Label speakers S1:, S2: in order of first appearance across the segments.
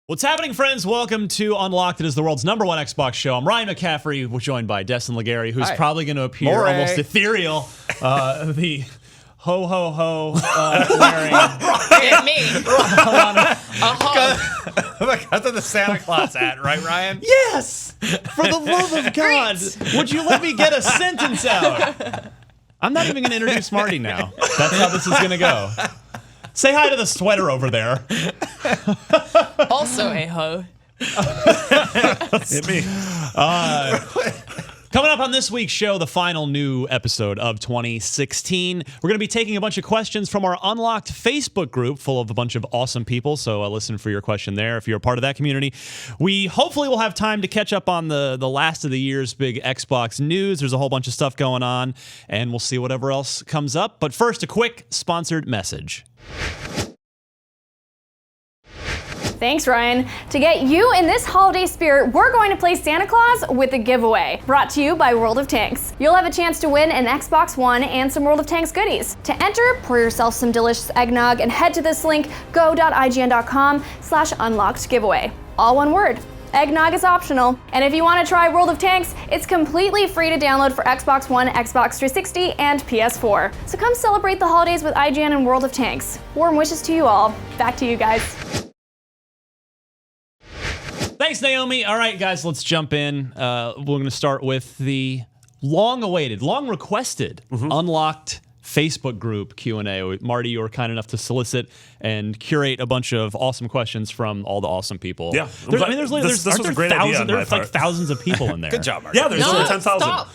S1: What's happening, friends? Welcome to Unlocked. It is the world's #1 Xbox show. I'm Ryan McCaffrey, joined by Destin Legary, who's probably going to appear almost ethereal. The ho-ho-ho wearing...
S2: It's me.
S3: Because of the Santa Claus hat, right, Ryan?
S1: Yes! For the love of God, would you let me get a sentence out? I'm not even going to introduce Marty now. That's how this is going to go. Say hi to the sweater over there.
S2: Also a hoe.
S1: Hit me. Coming up on this week's show, the final new episode of 2016. We're going to be taking a bunch of questions from our Unlocked Facebook group full of a bunch of awesome people, so listen for your question there if you're a part of that community. We hopefully will have time to catch up on the last of the year's big Xbox news. There's a whole bunch of stuff going on, and we'll see whatever else comes up. But first, a quick sponsored message.
S4: Thanks, Ryan. To get you in this holiday spirit, we're going to play Santa Claus with a giveaway, brought to you by World of Tanks. You'll have a chance to win an Xbox One and some World of Tanks goodies. To enter, pour yourself some delicious eggnog and head to this link, go.ign.com/unlockedgiveaway. All one word. Eggnog is optional. And if you want to try World of Tanks, it's completely free to download for Xbox One, Xbox 360, and PS4. So come celebrate the holidays with IGN and World of Tanks. Warm wishes to you all. Back to you guys.
S1: Thanks, Naomi. All right, guys, let's jump in. We're going to start with the long-awaited, long-requested, Unlocked Facebook group Q&A. Marty, you were kind enough to solicit and curate a bunch of awesome questions from all the awesome people.
S5: Yeah.
S1: This was a great idea. There's like thousands of people in there.
S3: Good job, Marty.
S5: Yeah, there's 10,000.
S2: Stop.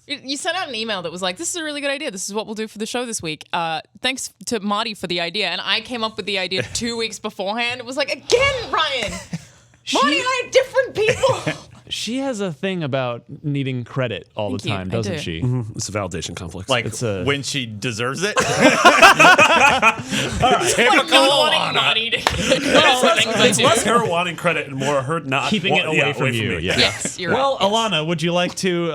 S2: You sent out an email that was like, this is a really good idea. This is what we'll do for the show this week. Thanks to Marty for the idea. And I came up with the idea 2 weeks beforehand. It was like, again, Ryan. Marty and I are different people.
S1: She has a thing about needing credit all the time, doesn't she?
S5: It's a validation conflict.
S3: Like
S1: It's a-
S3: when she deserves it.
S2: Like not wanting Marty to
S5: it's less her wanting credit and more her not
S1: Keeping it away from you.
S5: me.
S1: Yeah.
S2: Yes, you're
S1: Well,
S2: right.
S1: Alana, would you like to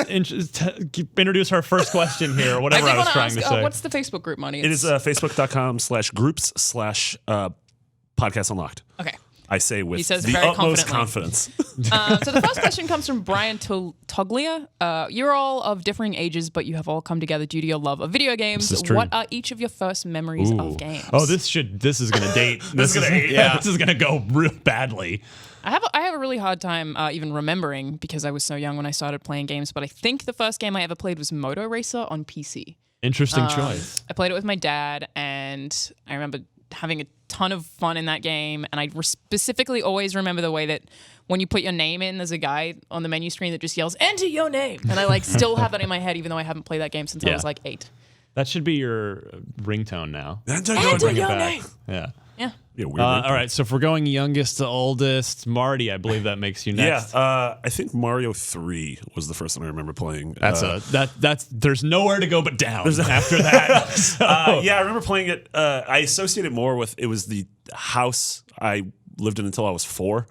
S1: introduce our first question here, or whatever I was trying to say?
S2: What's the Facebook group, Marty?
S5: It is facebook.com/groups/podcast unlocked.
S2: Okay.
S5: I say with
S2: says
S5: the
S2: very
S5: utmost
S2: confidently.
S5: confidence.
S2: So the first question comes from Brian Tuglia. You're all of differing ages, but you have all come together due to your love of video games.
S1: This is true.
S2: What are each of your first memories of games?
S1: Oh, this is gonna date. This is gonna go real badly.
S2: I have a really hard time even remembering because I was so young when I started playing games. But I think the first game I ever played was Moto Racer on PC.
S1: Interesting choice.
S2: I played it with my dad, and I remember having a ton of fun in that game. And I specifically always remember the way that when you put your name in, there's a guy on the menu screen that just yells, "Enter your name." And I still have that in my head, even though I haven't played that game since I was 8.
S1: That should be your ringtone now.
S5: Enter
S2: your name.
S1: Yeah.
S2: Yeah.
S5: Yeah, weird.
S1: All right, so if we're going youngest to oldest, Marty, I believe that makes you next.
S5: Yeah, I think Mario 3 was the first one I remember playing.
S1: That's there's nowhere to go but down after that. So.
S5: Yeah, I remember playing it. I associate it more with it was the house I lived in until I was 4.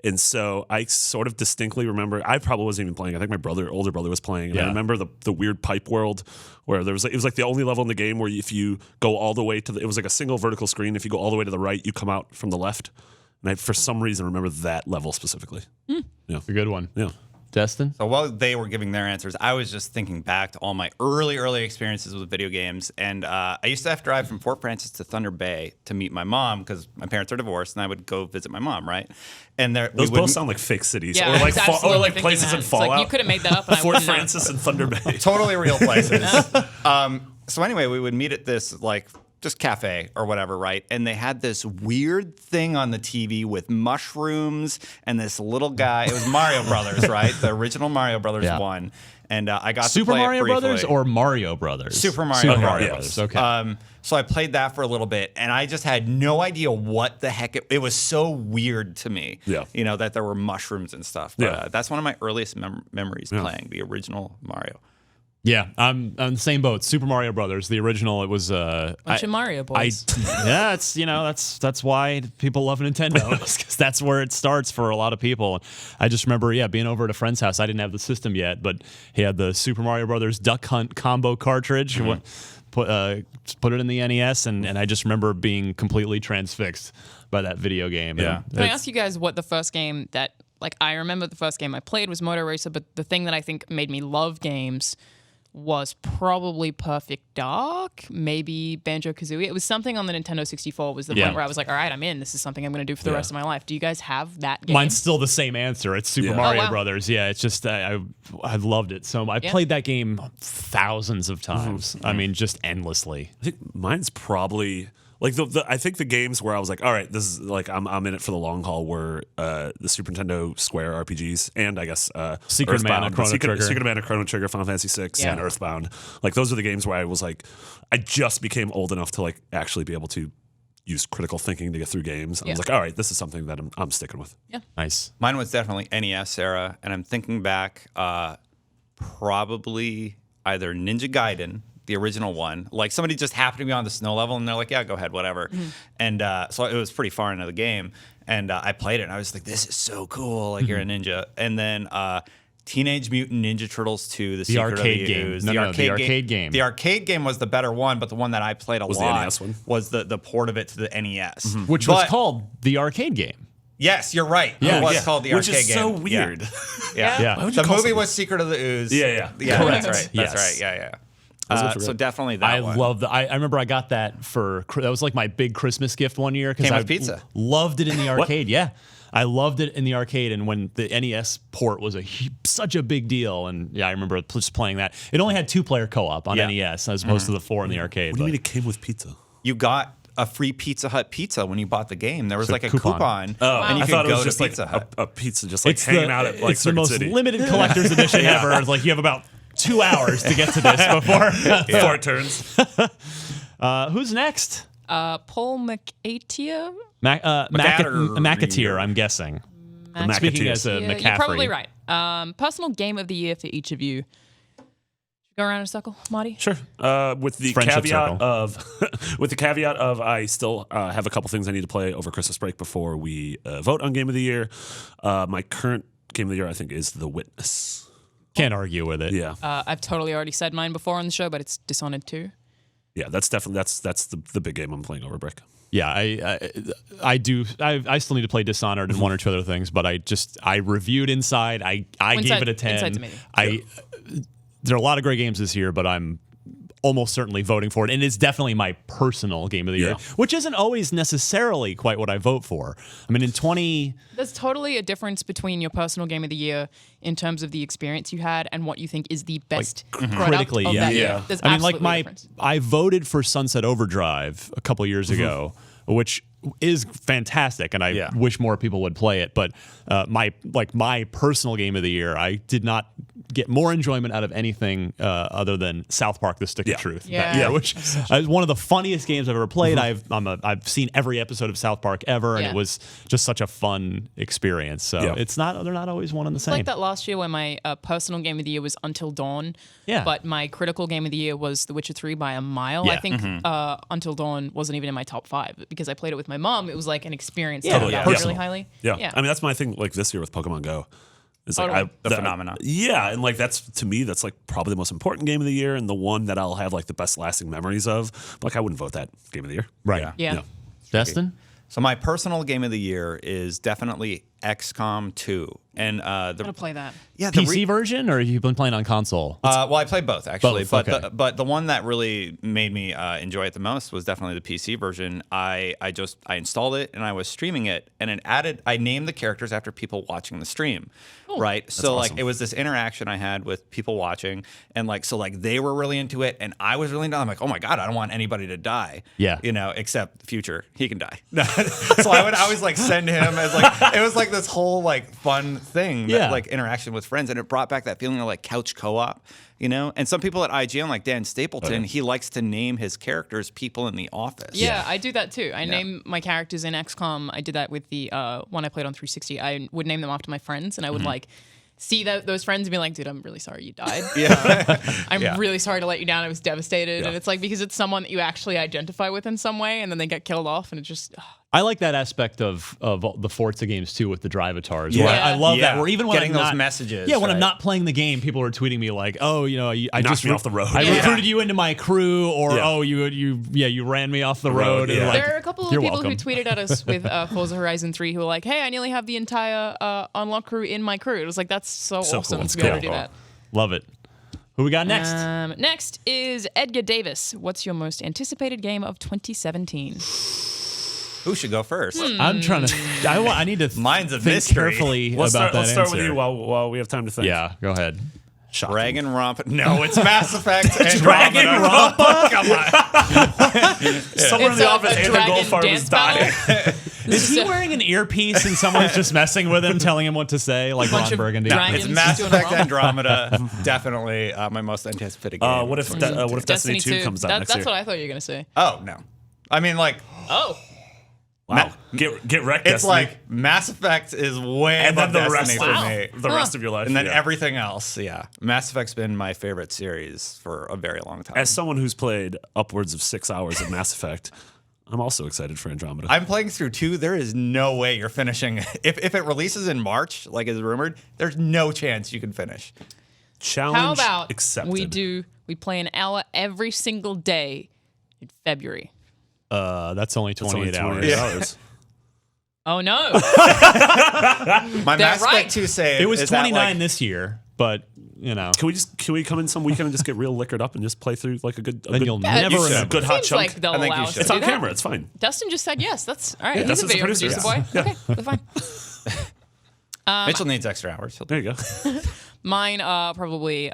S5: And so I sort of distinctly remember, I probably wasn't even playing. I think my older brother was playing. And I remember the weird pipe world where it was like the only level in the game where if you go all the way to it was like a single vertical screen. If you go all the way to the right, you come out from the left. And I, for some reason, remember that level specifically. Yeah.
S1: It's a good one.
S5: Yeah.
S1: Destin?
S3: So while they were giving their answers, I was just thinking back to all my early experiences with video games. And I used to have to drive from Fort Francis to Thunder Bay to meet my mom because my parents are divorced, and I would go visit my mom, right? And
S5: Those both sound like fake cities,
S2: Yeah,
S5: or like
S2: absolutely
S5: places
S2: thinking
S5: in
S2: that.
S5: Fallout.
S2: It's like you could have made that up. And I
S5: Fort
S2: wouldn't know.
S5: Francis and Thunder Bay.
S3: totally real places. So anyway, we would meet at this just cafe or whatever, right? And they had this weird thing on the TV with mushrooms and this little guy. It was Mario Brothers, right? The original Mario Brothers one. And I got
S1: Super
S3: to play
S1: Mario
S3: it briefly.
S1: Brothers or Mario Brothers?
S3: Super Mario
S1: Brothers. Okay.
S3: So I played that for a little bit, and I just had no idea what the heck it was. So weird to me, that there were mushrooms and stuff. But that's one of my earliest memories playing the original Mario.
S1: Yeah, I'm on the same boat. Super Mario Brothers, the original. It was
S2: Bunch of Mario boys.
S1: That's why people love Nintendo, because that's where it starts for a lot of people. I just remember, being over at a friend's house. I didn't have the system yet, but he had the Super Mario Brothers Duck Hunt combo cartridge. put it in the NES, and I just remember being completely transfixed by that video game.
S3: Yeah.
S2: Can I ask you guys what the first game that, like, I remember the first game I played was Moto Racer, but the thing that I think made me love games was probably Perfect Dark, maybe Banjo-Kazooie. It was something on the Nintendo 64 was the point where I was like, all right, I'm in. This is something I'm going to do for the rest of my life. Do you guys have that game?
S1: Mine's still the same answer. It's Super Mario Brothers. Yeah, it's just I loved it so much. I played that game thousands of times. I mean, just endlessly.
S5: I think mine's probably like I think the games where I was like, all right, this is like I'm in it for the long haul were the Super Nintendo Square RPGs and I guess
S1: Secret of Mana, Chrono Trigger.
S5: Secret of Mana, Chrono Trigger, Final Fantasy VI, and Earthbound. Like those are the games where I was like, I just became old enough to like actually be able to use critical thinking to get through games. I was like, all right, this is something that I'm sticking with.
S2: Yeah,
S1: nice.
S3: Mine was definitely NES era, and I'm thinking back, probably either Ninja Gaiden, the original one. Like somebody just happened to be on the snow level, and they're like, "Yeah, go ahead, whatever." And so it was pretty far into the game, and I played it, and I was like, "This is so cool! Like you're a ninja." And then Teenage Mutant Ninja Turtles 2, the Secret
S1: arcade
S3: of the
S1: game.
S3: Ooze.
S1: No, the arcade game.
S3: The arcade game was the better one, but the one that I played a
S5: Was
S3: lot
S5: the NES one?
S3: was the port of it to the NES,
S1: Which was called the arcade game.
S3: Yes, you're right.
S1: Yeah,
S3: it was called the
S5: Which
S3: arcade
S5: is
S3: game.
S5: so weird.
S3: Yeah.
S1: Why
S5: would you
S3: The
S5: call
S3: movie
S5: something-
S3: was Secret of the Ooze.
S5: Yeah.
S3: That's right. That's
S1: Yes.
S3: right. Yeah.
S5: Those are
S3: So
S5: great.
S3: definitely that
S1: I
S3: one.
S1: love that. I remember I got that that was like my big Christmas gift one year because
S3: Came
S1: I
S3: with pizza.
S1: loved it in the arcade. Yeah, I loved it in the arcade, and when the NES port was such a big deal, and yeah, I remember just playing that. It only had 2-player co-op on NES as opposed to the 4 in the arcade.
S5: What do you
S1: but-
S5: mean it came with pizza?
S3: You got a free Pizza Hut pizza when you bought the game. There was
S1: So
S3: like a
S1: coupon.
S3: coupon,
S5: Oh,
S3: and you
S5: I
S3: could
S5: thought it
S3: go
S5: was
S3: to
S5: just like
S3: Pizza Hut.
S5: a pizza, just like
S1: It's
S5: hanging out at like
S1: it's the
S5: Circuit
S1: most
S5: City.
S1: limited collector's edition ever. It's like you have about 2 hours to get to this before.
S5: 4 turns.
S1: Who's next?
S2: Paul McAteer?
S1: McAteer, I'm guessing. Speaking as a
S2: Yeah,
S1: McCaffrey.
S2: you're probably right. Personal game of the year for each of you. Go around in a circle, Marty.
S5: Sure. With the
S1: Friendship
S5: caveat
S1: circle.
S5: of I still have a couple things I need to play over Christmas break before we vote on game of the year. My current game of the year, I think, is The Witness.
S1: Can't argue with it.
S5: Yeah,
S2: I've totally already said mine before on the show, but it's Dishonored 2.
S5: yeah. That's definitely that's the big game I'm playing over break.
S1: Yeah, I do. I still need to play Dishonored and 1 or 2 other things, but I reviewed Inside. I gave it a 10.
S2: Inside's amazing.
S1: There are a lot of great games this year, but I'm almost certainly voting for it, and it's definitely my personal game of the year, which isn't always necessarily quite what I vote for. I mean,
S2: There's totally a difference between your personal game of the year in terms of the experience you had and what you think is the best product
S1: critically,
S2: of
S1: yeah.
S2: that year.
S5: Yeah.
S2: There's
S1: I mean, like
S2: absolutely a difference.
S1: I voted for Sunset Overdrive a couple years ago, which is fantastic, and I wish more people would play it. But my personal game of the year, I did not get more enjoyment out of anything other than South Park: The Stick of Truth.
S2: Yeah.
S1: That year, which is one of the funniest games I've ever played. I've seen every episode of South Park ever, and it was just such a fun experience. So they're not always one and the same.
S2: Like that last year when my personal game of the year was Until Dawn.
S1: Yeah.
S2: But my critical game of the year was The Witcher 3 by a mile.
S1: Yeah.
S2: I think Until Dawn wasn't even in my top 5 because I played it with my mom. It was like an experience
S1: Yeah,
S2: that
S1: yeah.
S2: I really
S1: Personal.
S2: highly.
S5: Yeah. I mean, that's my thing. Like this year with Pokemon Go, it's
S2: Totally.
S5: like
S3: The phenomenon.
S5: Yeah, and like that's like probably the most important game of the year and the one that I'll have like the best lasting memories of. Like I wouldn't vote that game of the year.
S1: right.
S2: Yeah.
S5: Yeah.
S1: Destin?
S3: So my personal game of the year is definitely XCOM 2, and
S2: I'm gonna play that.
S3: the
S1: PC version, or have you been playing on console?
S3: well, I played both actually,
S1: Both,
S3: but
S1: okay.
S3: but the one that really made me enjoy it the most was definitely the PC version. I installed it and I was streaming it, and I named the characters after people watching the stream, right? So
S5: awesome.
S3: like it was this interaction I had with people watching, and like they were really into it, and I was really into it. I'm like, oh my god, I don't want anybody to die,
S1: Yeah.
S3: except Future, he can die. So I would always like send him as like it was like this whole like fun thing, that,
S1: Yeah.
S3: like interaction with friends, and it brought back that feeling of like couch co-op, And some people at IGN, like Dan Stapleton, he likes to name his characters people in the office.
S2: Yeah, I do that too. I name my characters in XCOM. I did that with the one I played on 360. I would name them after my friends, and I would like see those friends and be like, dude, I'm really sorry you died. I'm really sorry to let you down. I was devastated. And it's like, because it's someone that you actually identify with in some way, and then they get killed off, and it just
S1: I like that aspect of the Forza games too with the drivatars.
S3: Yeah.
S1: Where I love
S3: Yeah.
S1: that. Where even when
S3: Getting
S1: I'm
S3: those
S1: not,
S3: messages,
S1: Yeah, when I'm
S3: right.
S1: not playing the game, people are tweeting me like, "Oh, you know, I just
S5: me off the road."
S1: I
S5: Yeah.
S1: recruited you into my crew," or
S5: Yeah.
S1: "Oh, you ran me off the road." And
S5: yeah.
S1: like,
S2: There are a couple of
S1: "You're
S2: people
S1: welcome."
S2: who tweeted at us with Forza Horizon 3 who were like, "Hey, I nearly have the entire unlock crew in my crew." It was like, that's so awesome
S5: cool.
S2: to be able to do
S5: Cool.
S2: that.
S1: Love it. Who we got next?
S2: Next is Edgar Davis. What's your most anticipated game of 2017?
S3: Who should go first?
S1: I'm trying to. I need to
S3: Mine's a
S1: think
S3: mystery.
S1: carefully
S5: Let's
S1: about
S5: start,
S1: that
S5: with
S1: answer.
S5: you while we have time to think.
S1: Yeah, go ahead.
S5: Shocking.
S3: Dragon Romp. No, it's Mass Effect. and
S1: Dragon
S3: Andromeda.
S1: Rompa?
S3: Come on.
S5: Someone in
S2: It's
S5: the
S2: a
S5: office and the
S2: dragon
S5: gold farm
S2: dance
S5: is dying.
S2: battle?
S1: Is he wearing an earpiece and someone's just messing with him, telling him what to say, like
S2: Bunch
S1: Ron
S2: of
S1: Burgundy?
S2: dragons.
S3: It's Mass
S2: doing a
S3: Effect
S2: romp.
S3: Andromeda. Definitely my most anticipated game.
S5: What if Destiny 2 comes out next
S2: That's
S5: year?
S2: what I thought you were going to say.
S3: Oh, no. I mean, like,
S2: Oh.
S5: Wow. Get wrecked,
S3: it's
S5: Destiny.
S3: like Mass Effect is way
S5: and then
S3: above
S5: the rest,
S3: Destiny for me.
S5: the rest of your life.
S3: And then
S5: yeah.
S3: everything else, yeah. Mass Effect's been my favorite series for a very long time.
S5: As someone who's played upwards of 6 hours of Mass Effect, I'm also excited for Andromeda.
S3: I'm playing through 2. There is no way you're finishing. If it releases in March, like is rumored, there's no chance you can finish.
S5: Challenge
S2: How about
S5: accepted.
S2: we play an hour every single day in February?
S1: That's only
S5: It's only
S1: 28 hours.
S5: 28 hours.
S2: Oh, no.
S3: My
S2: They're
S3: Mass
S2: right.
S3: Effect 2 save
S1: It was
S3: is at,
S1: 29
S3: like,
S1: this year, but you know,
S5: Can we come in some weekend and just get real liquored up and just play through like a good
S1: then you'll
S2: Yeah,
S1: never
S2: you
S1: remember.
S5: a good hot
S2: Seems
S5: chunk?
S2: like they'll
S3: I think
S2: allow
S3: you
S2: us
S3: should.
S2: to
S5: It's
S2: do
S5: on
S2: that.
S5: camera. It's fine.
S2: Dustin just said yes. That's all right. He's
S5: Dustin's
S2: a
S5: the
S2: video
S5: producer.
S2: producer boy.
S5: Yeah.
S2: Okay, we're fine.
S3: Mitchell needs extra hours. He'll
S5: There you go.
S2: Mine are probably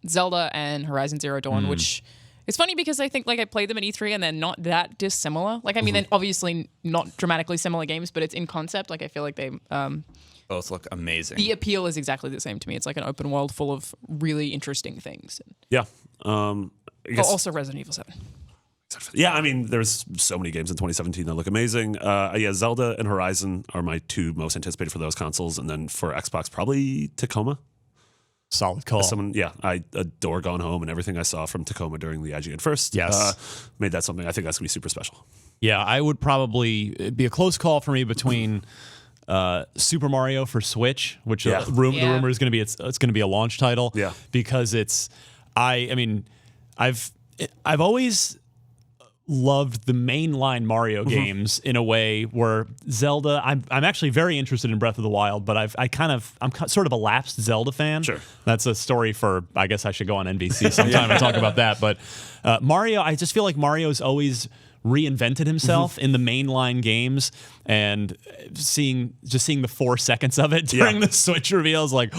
S2: Zelda and Horizon Zero Dawn, which it's funny because I think like I played them at E3 and they're not that dissimilar. Like I mean, they're obviously not dramatically similar games, but it's in concept. Like I feel like they
S3: both look amazing.
S2: the appeal is exactly the same to me. It's like an open world full of really interesting things.
S5: Yeah. I
S2: But
S5: guess,
S2: also Resident Evil 7.
S5: yeah, I mean, there's so many games in 2017 that look amazing. Yeah, Zelda and Horizon are my two most anticipated for those consoles. And then for Xbox, probably Tacoma.
S1: Solid call.
S5: I adore Gone Home and everything I saw from Tacoma during the IGN First.
S1: Yes.
S5: Made that something I think that's going to be super special.
S1: Yeah, I would probably it'd be a close call for me between Super Mario for Switch, which
S5: Yeah.
S1: the
S2: Yeah.
S1: rumor is going to be it's going to be a launch title.
S5: Yeah.
S1: because it's I mean I've always loved the mainline Mario games in a way where Zelda. I'm actually very interested in Breath of the Wild, but I'm sort of a lapsed Zelda fan.
S5: Sure.
S1: That's a story for I guess I should go on NBC sometime and talk about that. But Mario, I just feel like Mario's always reinvented himself in the mainline games, and seeing the 4 seconds of it during the Switch reveals, like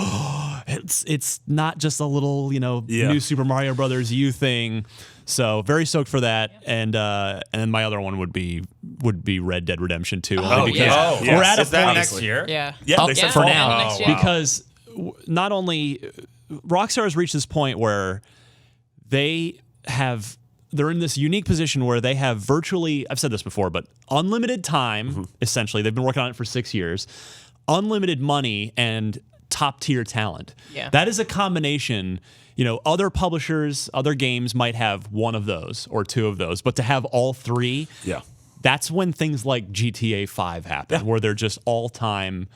S1: it's not just a little new Super Mario Brothers U thing. So very stoked for that, and then my other one would be Red Dead Redemption 2.
S2: Oh,
S1: because
S2: yeah.
S1: we're at a
S3: Is that
S1: point
S3: next year?
S2: Yeah.
S5: Yeah, they said
S1: for
S5: fall.
S1: now
S2: next year.
S1: because not only Rockstar has reached this point where they're in this unique position where they have virtually, I've said this before, but unlimited time, essentially. They've been working on it for 6 years, unlimited money, and top tier talent.
S2: Yeah.
S1: That is a combination. Other publishers, other games might have one of those or two of those, but to have all three,
S5: Yeah.
S1: that's when things like GTA 5 happen, where they're just all-time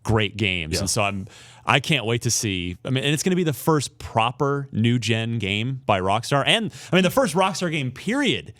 S1: great games.
S5: Yeah.
S1: And so I can't wait to see. And it's going to be the first proper new-gen game by Rockstar. And, the first Rockstar game, period.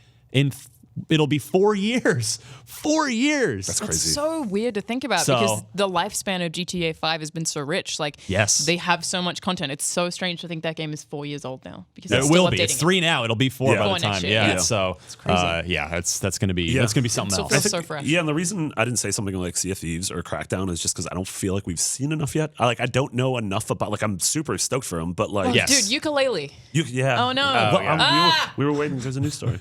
S1: It'll be 4 years. 4 years.
S5: That's
S2: It's
S5: crazy.
S2: so weird to think about
S1: So-
S2: because the lifespan of GTA 5 has been so rich. Like,
S1: Yes.
S2: they have so much content. It's so strange to think that game is 4 years old now. Because
S1: It
S2: they're still
S1: will be.
S2: updating
S1: It's
S2: it.
S1: 3 now. It'll be 4
S5: Yeah.
S1: by
S2: Four
S1: the time.
S2: next year,
S1: Yeah.
S2: yeah.
S1: So
S2: crazy.
S1: that's going to be something
S2: Still
S1: else.
S2: feels so fresh.
S5: Yeah, and the reason I didn't say something like Sea of Thieves or Crackdown is just because I don't feel like we've seen enough yet. I don't know enough about. Like, I'm super stoked for them, but like,
S2: Oh,
S1: Yes.
S2: Dude, Yooka-Laylee.
S5: yeah.
S2: Oh, no.
S5: We were waiting. There's a news story.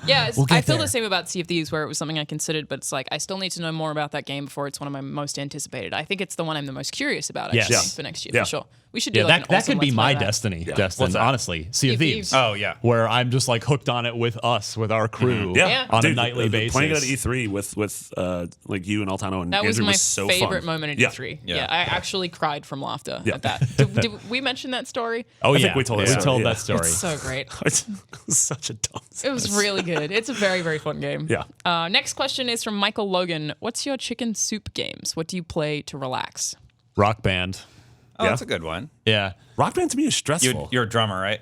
S2: Yeah,
S1: We'll
S2: I
S1: get
S2: feel
S1: there.
S2: the same about Sea of Thieves, where it was something I considered, but it's like I still need to know more about that game before it's one of my most anticipated. I think it's the one I'm the most curious about, actually,
S1: Yes.
S2: for next year,
S5: Yeah.
S2: for sure. We should do
S1: Yeah,
S2: like an
S1: that
S2: awesome
S1: could be
S2: Let's
S1: my
S2: Play that.
S1: destiny,
S5: Yeah.
S1: Destin,
S5: What's that?
S1: honestly. Sea of Thieves.
S3: Oh, yeah.
S1: Where I'm just like hooked on it with us, with our crew
S5: Yeah,
S1: on a
S5: Dude,
S1: nightly basis.
S5: Playing it at E3 with like you and Altano and
S2: That was
S5: Andrew
S2: my
S5: was so
S2: favorite
S5: fun.
S2: moment at
S5: Yeah.
S2: E3.
S3: Yeah.
S2: Yeah, I actually cried from laughter
S5: Yeah.
S2: at that. Did we mention that story?
S1: Oh,
S5: I
S1: yeah.
S5: think we told that
S1: we
S5: story,
S1: told
S5: yeah.
S1: that story.
S2: So great.
S5: It's such of dumb
S2: It was really good. It's a very, very fun game.
S5: Yeah.
S2: Next question is from Michael Logan. What's your chicken soup games? What do you play to relax?
S1: Rock Band.
S3: Oh,
S5: Yeah.
S3: that's a good one.
S1: Yeah.
S5: Rock Band to me is stressful.
S3: You're a drummer, right?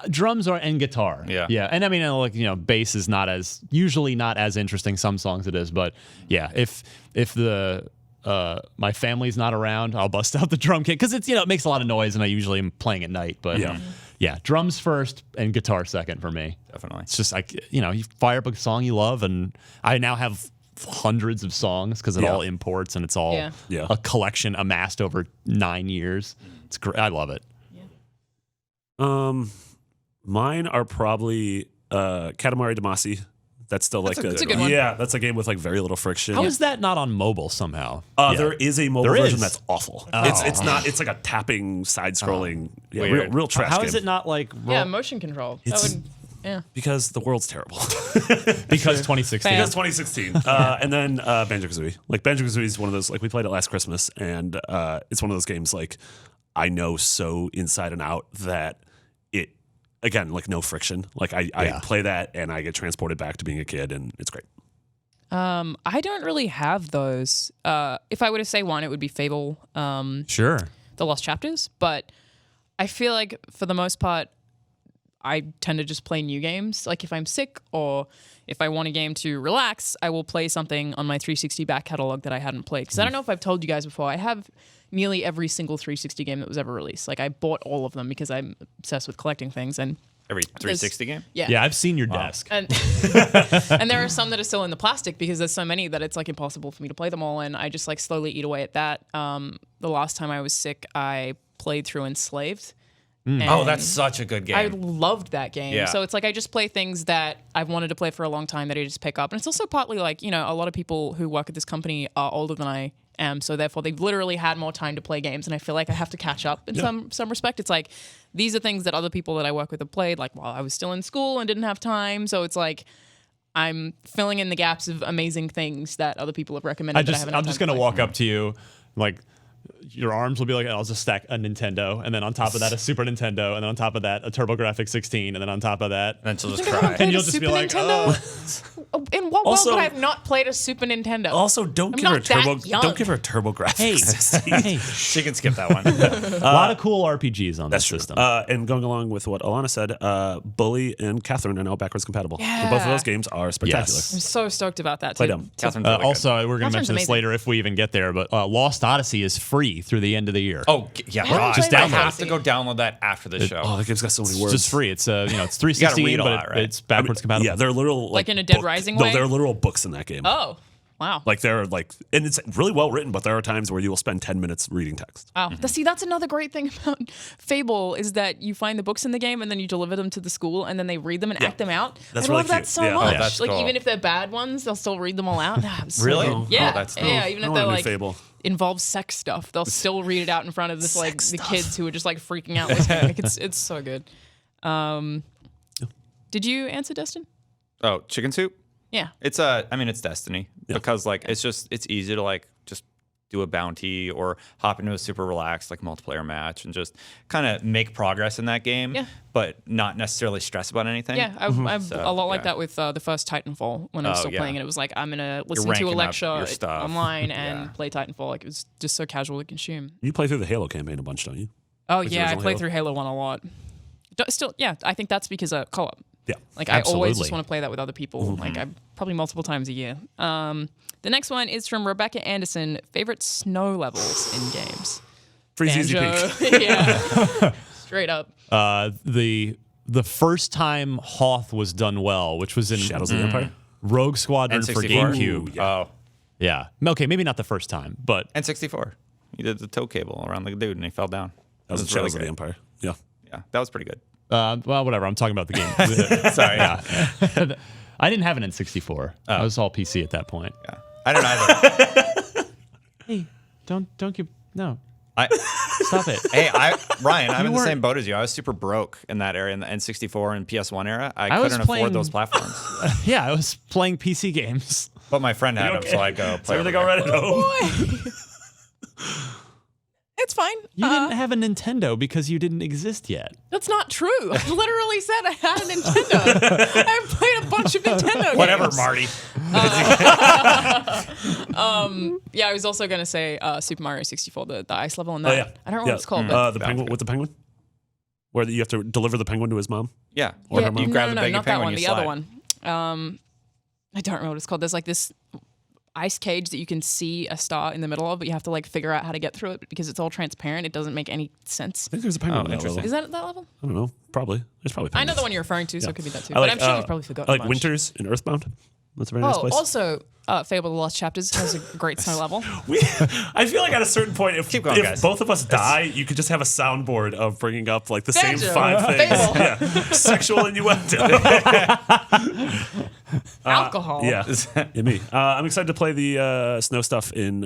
S1: Drums and guitar.
S3: Yeah.
S1: Yeah. And I mean, like, bass is usually not as interesting. Some songs it is, but yeah, if the my family's not around, I'll bust out the drum kit because it's, it makes a lot of noise and I usually am playing at night, but yeah, drums first and guitar second for me.
S3: Definitely.
S1: It's just like, you fire up a song you love, and I now have hundreds of songs because it all imports and it's all a collection amassed over 9 years. It's great. I love it.
S5: Mine are probably Katamari Damacy. That's still like
S2: that's a good one.
S5: Yeah, that's a game with like very little friction.
S1: How is that not on mobile somehow?
S5: There is a mobile
S1: There
S5: version
S1: is?
S5: that's awful.
S1: Oh.
S5: It's not. It's like a tapping, side-scrolling, real trash
S1: How
S5: game.
S1: is it not like
S2: Yeah, motion control.
S5: Because the world's terrible.
S1: because 2016?
S5: Because 2016. And then Banjo-Kazooie. Like Banjo-Kazooie is one of those, like we played it last Christmas, and it's one of those games like I know so inside and out that it, again, like no friction. Like I play that and I get transported back to being a kid, and it's great.
S2: I don't really have those. If I were to say one, it would be Fable.
S1: Sure.
S2: The Lost Chapters, but I feel like for the most part, I tend to just play new games. Like if I'm sick or if I want a game to relax, I will play something on my 360 back catalog that I hadn't played. Because I don't know if I've told you guys before, I have nearly every single 360 game that was ever released. Like I bought all of them because I'm obsessed with collecting things. And
S3: Every 360 game?
S2: yeah,
S1: I've seen your desk.
S2: and and there are some that are still in the plastic because there's so many that it's like impossible for me to play them all, and I just like slowly eat away at that. The last time I was sick, I played through Enslaved.
S3: Oh, that's such a good game.
S2: I loved that game.
S3: Yeah.
S2: So it's like I just play things that I've wanted to play for a long time that I just pick up. And it's also partly like, a lot of people who work at this company are older than I am. So therefore they've literally had more time to play games. And I feel like I have to catch up in some respect. It's like these are things that other people that I work with have played like while I was still in school and didn't have time. So it's like I'm filling in the gaps of amazing things that other people have recommended.
S1: I'm just going to walk up to you like, your arms will be like, I'll just stack a Nintendo, and then on top of that, a Super Nintendo, and then on top of that, a TurboGrafx 16, and then on top of that,
S3: and she'll just
S2: I haven't
S3: cry.
S1: and you'll
S2: played a
S1: just be
S2: Super
S1: like,
S2: Nintendo?
S1: oh.
S2: In what
S5: Also-
S2: world would I have not played a Super Nintendo?
S5: Also, don't
S2: I'm
S5: give her a
S2: not that
S5: turbo.
S2: young.
S5: Don't give her a TurboGrafx.
S1: Hey,
S3: She can skip that one.
S1: a lot of cool RPGs on that
S5: That's true.
S1: system.
S5: And going along with what Alana said, Bully and Catherine are now backwards compatible.
S2: Yeah.
S5: And both of those games are spectacular.
S1: Yes.
S2: I'm so stoked about that
S5: Play
S2: too.
S5: them.
S3: Catherine's really good.
S1: Also, we're going to
S2: Catherine's
S1: mention this
S2: amazing.
S1: later if we even get there, but Lost Odyssey is free through the end of the year.
S3: Oh, yeah.
S2: haven't
S3: God.
S1: Just
S3: I
S1: download
S3: have
S2: it.
S3: to go download that after the show.
S5: Oh, that game's got so many
S1: It's
S5: words.
S1: just free. It's it's
S3: You
S1: 360
S3: gotta read
S1: game,
S3: a
S1: but
S3: lot, right?
S1: it's backwards compatible.
S5: Yeah, they're literal
S2: Like in a Dead Rising way?
S5: No, there are literal books in that game.
S2: Oh, wow.
S5: Like there are and it's really well written, but there are times where you will spend 10 minutes reading text.
S2: Wow. See, that's another great thing about Fable is that you find the books in the game and then you deliver them to the school and then they read them and act them out.
S5: That's
S2: I
S5: really
S2: love that
S5: cute.
S2: so
S5: Yeah. Oh,
S2: much.
S3: that's
S2: like
S3: cool.
S2: even if they're bad ones, they'll still read them all out. So
S3: Really?
S2: good.
S3: Oh,
S2: Yeah.
S3: that's cool.
S2: Yeah. Even
S5: I
S2: if
S5: want
S2: they're
S5: a new
S2: like
S5: Fable.
S2: involves sex stuff, they'll still read it out in front of this like the kids who are just like freaking out listening. Like it's so good. Did you answer, Destin?
S3: Oh, chicken soup?
S2: Yeah.
S3: It's it's Destiny because like it's easy to like just do a bounty or hop into a super relaxed like multiplayer match and just kind of make progress in that game,
S2: Yeah.
S3: but not necessarily stress about anything.
S2: Yeah, I've
S3: So,
S2: a lot like
S3: yeah.
S2: that with the first Titanfall when I was
S3: Oh,
S2: still
S3: yeah.
S2: playing it. It was like I'm gonna listen to
S3: ranking
S2: a
S3: up
S2: lecture
S3: your stuff.
S2: online and
S3: Yeah.
S2: play Titanfall. Like it was just so casual to consume.
S5: You play through the Halo campaign a bunch, don't you?
S2: Oh
S5: Like the
S2: yeah, I
S5: original
S2: play
S5: Halo?
S2: through Halo 1 a lot. Still, yeah, I think that's because of co-op.
S5: Yeah.
S2: Like I always
S1: Absolutely.
S2: just want to play that with other people. Like I probably multiple times a year. The next one is from Rebecca Anderson. Favorite snow levels in games.
S5: Freeze Easy
S2: Banjo.
S5: Peak.
S2: Yeah, straight up.
S1: The first time Hoth was done well, which was in
S5: Shadows of the Empire.
S1: Rogue Squadron for
S3: N64?
S1: GameCube.
S3: Oh,
S1: Yeah. Okay, maybe not the first time, but
S3: N64. You did the tow cable around the dude and he fell down.
S5: That was
S3: really
S5: Shadows of
S3: great.
S5: the Empire. Yeah.
S3: Yeah, that was pretty good.
S1: well, whatever. I'm talking about the game.
S3: Sorry.
S1: Yeah. I didn't have an N64. I was all PC at that point.
S3: Yeah. I don't either.
S1: Hey, don't give no.
S3: I,
S1: Stop it.
S3: hey, Ryan, I'm in the
S1: weren't-
S3: same boat as you. I was super broke in that area in the N64 and PS1 era. I
S1: was
S3: couldn't
S1: playing-
S3: afford those platforms.
S1: Yeah, I was playing PC games.
S3: But my friend had them, so I'd go play.
S5: Everything
S3: over
S5: all right at home?
S2: It's fine.
S1: You didn't have a Nintendo because you didn't exist yet.
S2: That's not true. I literally said I had a Nintendo. I've played a bunch of Nintendo
S3: Whatever,
S2: games.
S3: Marty.
S2: Yeah, I was also going to say Super Mario 64, the ice level in that.
S5: Oh, yeah.
S2: I don't know what it's called. But
S5: the penguin with the penguin, where you have to deliver the penguin to his mom.
S3: Yeah.
S2: yeah,
S3: You grab the
S2: no,
S3: big
S2: not that
S3: penguin,
S2: one.
S3: you
S2: The
S3: slide.
S2: other one. I don't remember what it's called. There's like this ice cage that you can see a star in the middle of, but you have to like figure out how to get through it because it's all transparent. It doesn't make any sense.
S5: I think there's a penguin. in that
S3: interesting.
S5: level.
S2: Is that at that level?
S5: I don't know. Probably. There's probably.
S2: I know
S5: penguins.
S2: the one you're referring to, so it could be that too.
S5: I
S2: But
S5: like,
S2: I'm sure you've probably forgotten
S5: I
S2: a
S5: like
S2: bunch.
S5: Winters in Earthbound. That's a very nice place.
S2: Also, Fable the Lost Chapters has a great snow level.
S5: I feel like at a certain point, if
S3: going, guys.
S5: both of us die, you could just have a soundboard of bringing up like the same
S2: Banjo.
S5: 5 things.
S2: Fable.
S5: Yeah. Sexual innuendo.
S2: Alcohol.
S5: Yeah, me. I'm excited to play the snow stuff in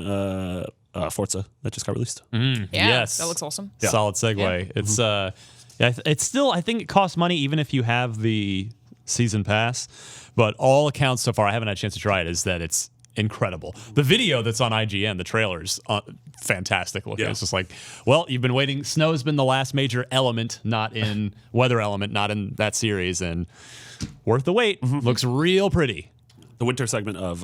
S5: Forza that just got released.
S2: Yeah,
S1: Yes.
S2: that looks awesome.
S5: Yeah.
S1: Solid segue.
S2: Yeah.
S1: It's it's still, I think it costs money even if you have the season pass. But all accounts so far, I haven't had a chance to try it, is that it's incredible. The video that's on IGN, the trailer's fantastic looking.
S5: Yeah.
S1: It's just like, well, you've been waiting. Snow's been the last major element, not in weather element, not in that series, and worth the wait. Looks real pretty.
S5: The winter segment of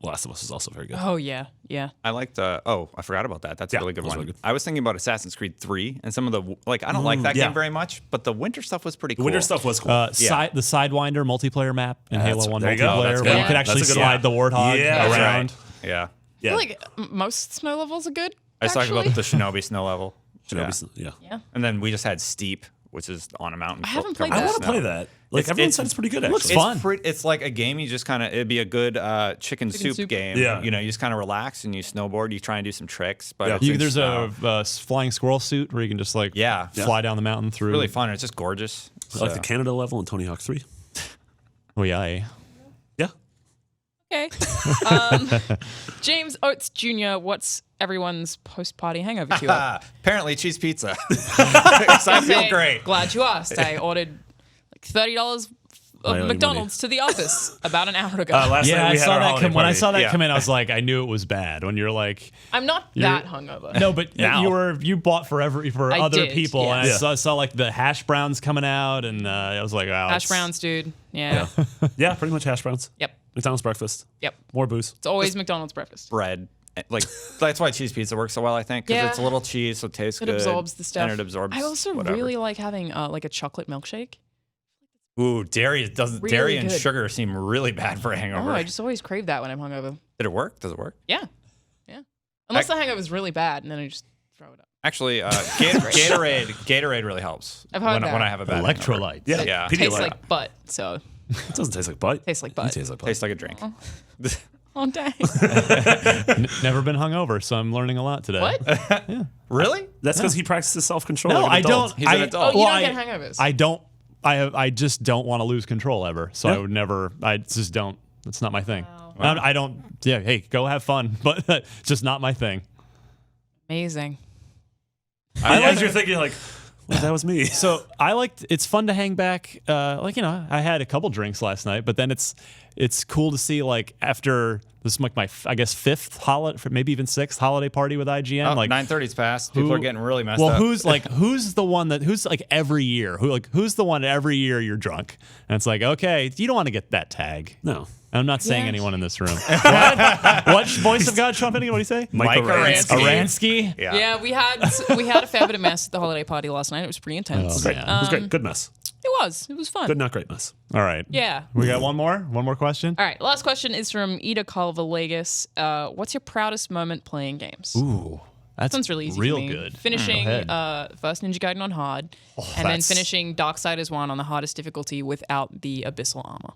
S5: Last of Us is also very good.
S2: Oh yeah, yeah.
S3: I liked. I forgot about that. That's a
S5: Yeah,
S3: really good
S5: that was
S3: one.
S5: really good.
S3: I was thinking about Assassin's Creed 3 and some of the I don't like that
S5: yeah.
S3: game very much, but the winter stuff was pretty cool.
S5: The winter stuff was cool.
S3: Yeah.
S1: The Sidewinder multiplayer map in Halo 1
S5: there you go.
S1: multiplayer,
S5: That's
S1: where
S5: good.
S1: you could
S5: That's
S1: actually
S5: a good
S1: slide
S5: one.
S1: the warthog
S5: Yeah, that's
S1: around.
S3: Yeah.
S5: yeah.
S2: I feel like most snow levels are good.
S3: I was talking
S2: actually.
S3: about the Shinobi snow level.
S5: Shinobi's- yeah.
S2: Yeah.
S3: And then we just had Steep, which is on a mountain.
S2: I haven't played
S3: covered
S2: that.
S3: in
S5: I want to
S3: snow.
S5: play that. Like everyone said, it's pretty good.
S1: looks
S5: Actually,
S1: fun.
S3: It's like a game. You just kind of it'd be a good chicken soup game.
S5: Yeah.
S3: You know, you just kind of relax and you snowboard. You try and do some tricks, but
S5: Yeah.
S3: it's in
S1: There's
S3: snow.
S1: a flying squirrel suit where you can just like
S3: Yeah.
S1: fly down the mountain through.
S3: really fun. It's just gorgeous.
S5: I like
S3: So-
S5: the Canada level in Tony Hawk 3.
S1: Oh yeah.
S5: Yeah.
S2: Okay. James Oates Jr., what's everyone's post-party hangover cue?
S3: Apparently, cheese pizza. 'Cause I feel
S2: Okay,
S3: great.
S2: Glad you asked. I ordered like $30
S5: I owe
S2: of
S5: you
S2: McDonald's to the office about an hour ago.
S5: Last night
S1: Yeah,
S5: we
S1: I
S5: had
S1: saw
S5: our
S1: that
S5: holiday
S1: when I
S5: party.
S1: saw that
S3: Yeah.
S1: come in, I was like, I knew it was bad. When you're like,
S2: I'm not that hungover.
S1: no, but
S3: Now.
S1: you bought for
S2: I
S1: other
S2: did,
S1: people,
S2: yeah.
S1: and
S5: Yeah.
S1: I saw like the hash browns coming out, and I was like, wow,
S2: Hash browns, dude. Yeah.
S5: Yeah, pretty much hash browns.
S2: Yep.
S5: McDonald's breakfast.
S2: Yep.
S5: More booze.
S2: It's always McDonald's breakfast.
S3: Bread. Like that's why cheese pizza works so well. I think because
S2: Yeah.
S3: it's a little cheese, so it tastes
S2: It
S3: good.
S2: absorbs the stuff.
S3: And it absorbs.
S2: I also
S3: whatever.
S2: really like having like a chocolate milkshake.
S3: Ooh, dairy doesn't.
S2: Really
S3: Dairy and
S2: good.
S3: sugar seem really bad for a hangover.
S2: Oh, I just always crave that when I'm hungover.
S3: Did it work? Does it work?
S2: Yeah. Yeah. Unless the hangover is really bad, and then I just throw it up.
S3: Actually, Gatorade really helps.
S2: I've heard
S3: when,
S2: that.
S3: when I have a bad hangover.
S1: electrolytes.
S5: Yeah.
S3: Yeah.
S5: Pedialyte.
S2: Tastes like butt, so
S5: It doesn't taste like butt.
S2: tastes like
S5: It
S2: butt.
S5: tastes like butt.
S3: Tastes like a drink.
S2: Oh dang!
S1: Never been hungover, so I'm learning a lot today.
S2: What?
S3: Really?
S5: That's because he practices self-control.
S1: No,
S5: like an
S1: I
S5: adult.
S1: don't.
S3: He's an
S1: I,
S3: adult.
S2: Oh, you
S1: well,
S2: don't
S1: I-
S2: get hangovers.
S1: I don't. I just don't want to lose control ever. So I would never. I just don't. It's not my thing. I don't. Yeah. Hey, go have fun, but it's just not my thing.
S2: Amazing.
S5: As you're thinking, like, well, that was me.
S1: So I liked. It's fun to hang back. I had a couple drinks last night, but then it's cool to see like after this is like my I guess fifth holiday, maybe even sixth holiday party with IGN.
S3: Oh,
S1: like
S3: 9:30's passed. People
S1: who-
S3: are getting really messed
S1: well,
S3: up.
S1: who's the one who's like every year? Who's the one every year you're drunk? And it's like, okay, you don't want to get that tag.
S5: No.
S1: I'm not saying
S2: Yeah.
S1: anyone in this room. What voice of God trumpeting? What do you say?
S3: Mike
S2: Aransky.
S1: Aransky?
S3: Yeah.
S2: Yeah, we had a fair bit of mess at the holiday party last night. It was pretty intense.
S5: Great.
S1: Yeah.
S5: It was great. Good mess.
S2: It was fun.
S5: Good, not great mess.
S1: All right.
S2: Yeah.
S1: We got one more question.
S2: All right. Last question is from Ida Culver-Legas. What's your proudest moment playing games?
S1: Ooh, that
S2: This one's really easy.
S1: real
S2: for me.
S1: good.
S2: Finishing
S1: Go ahead.
S2: first Ninja Gaiden on hard, and then
S1: that's-
S2: finishing Darksiders 1 on the hardest difficulty without the abyssal armor.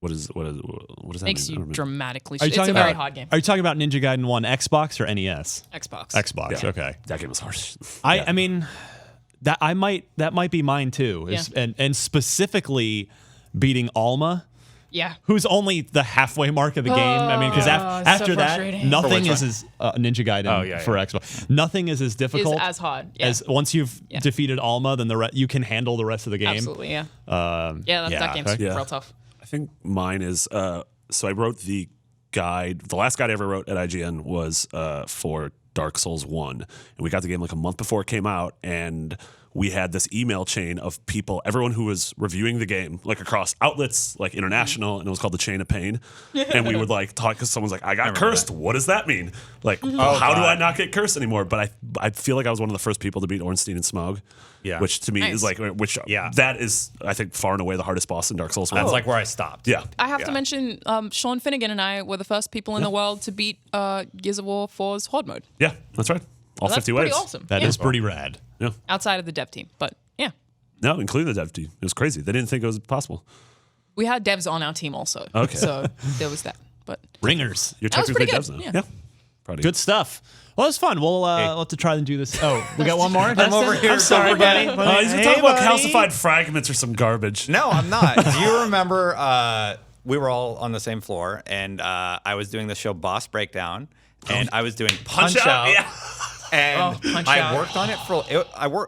S5: What does that
S2: Makes
S5: mean? I
S2: you
S5: don't remember.
S2: dramatically.
S1: Are you
S2: It's
S1: talking
S2: a very
S1: about-
S2: hard game.
S1: Are you talking about Ninja Gaiden 1 Xbox or NES?
S2: Xbox.
S1: Xbox.
S5: Yeah.
S1: Okay.
S5: That game was harsh.
S1: I mean, that might be mine too. And specifically beating Alma,
S2: Yeah.
S1: who's only the halfway mark of the game. I mean, because
S2: so
S1: after that,
S2: frustrating.
S1: nothing
S3: For which
S1: is as Ninja Gaiden for Xbox. Nothing is as
S2: Is
S1: difficult
S2: as hard. Yeah.
S1: as once you've defeated Alma, then you can handle the rest of the game.
S2: Absolutely. Yeah.
S1: Yeah,
S2: That game's
S5: Yeah.
S2: real tough.
S5: I think mine is so I wrote the last guide I ever wrote at IGN was for Dark Souls 1. And we got the game like a month before it came out, and we had this email chain of people, everyone who was reviewing the game, like across outlets, like international, and it was called the Chain of Pain. And we would like talk because someone's like, I got cursed. What does that mean? Like, how do I not get cursed anymore? But I feel like I was one of the first people to beat Ornstein and Smaug. Yeah. Which to me is like, that is, I think, far and away the hardest boss in Dark Souls 1.
S3: That's like where I stopped.
S5: Yeah.
S2: I have to mention, Sean Finnegan and I were the first people in the world to beat Gears of War 4's Horde mode.
S5: Yeah, that's right. All
S2: That's
S5: 50
S2: pretty
S5: waves.
S2: awesome.
S1: That is pretty rad.
S5: Yeah.
S2: Outside of the dev team, but yeah.
S5: No, including the dev team. It was crazy. They didn't think it was possible.
S2: We had devs on our team also.
S5: Okay.
S2: So there was that. But
S1: Ringers.
S5: You're
S2: That was
S5: technically
S2: pretty
S5: devs
S2: good.
S5: now.
S2: Yeah.
S5: Proud of you.
S1: Good stuff. Well, it's fun. We'll have to try and do this. Oh, we got one more?
S3: I'm over here.
S1: I'm sorry, buddy.
S5: He's talking about calcified fragments or some garbage.
S3: No, I'm not. Do you remember we were all on the same floor, and I was doing the show Boss Breakdown, and I was doing Punch Out.
S5: Yeah.
S3: And
S2: Punch
S3: I
S2: Out.
S3: worked on it for.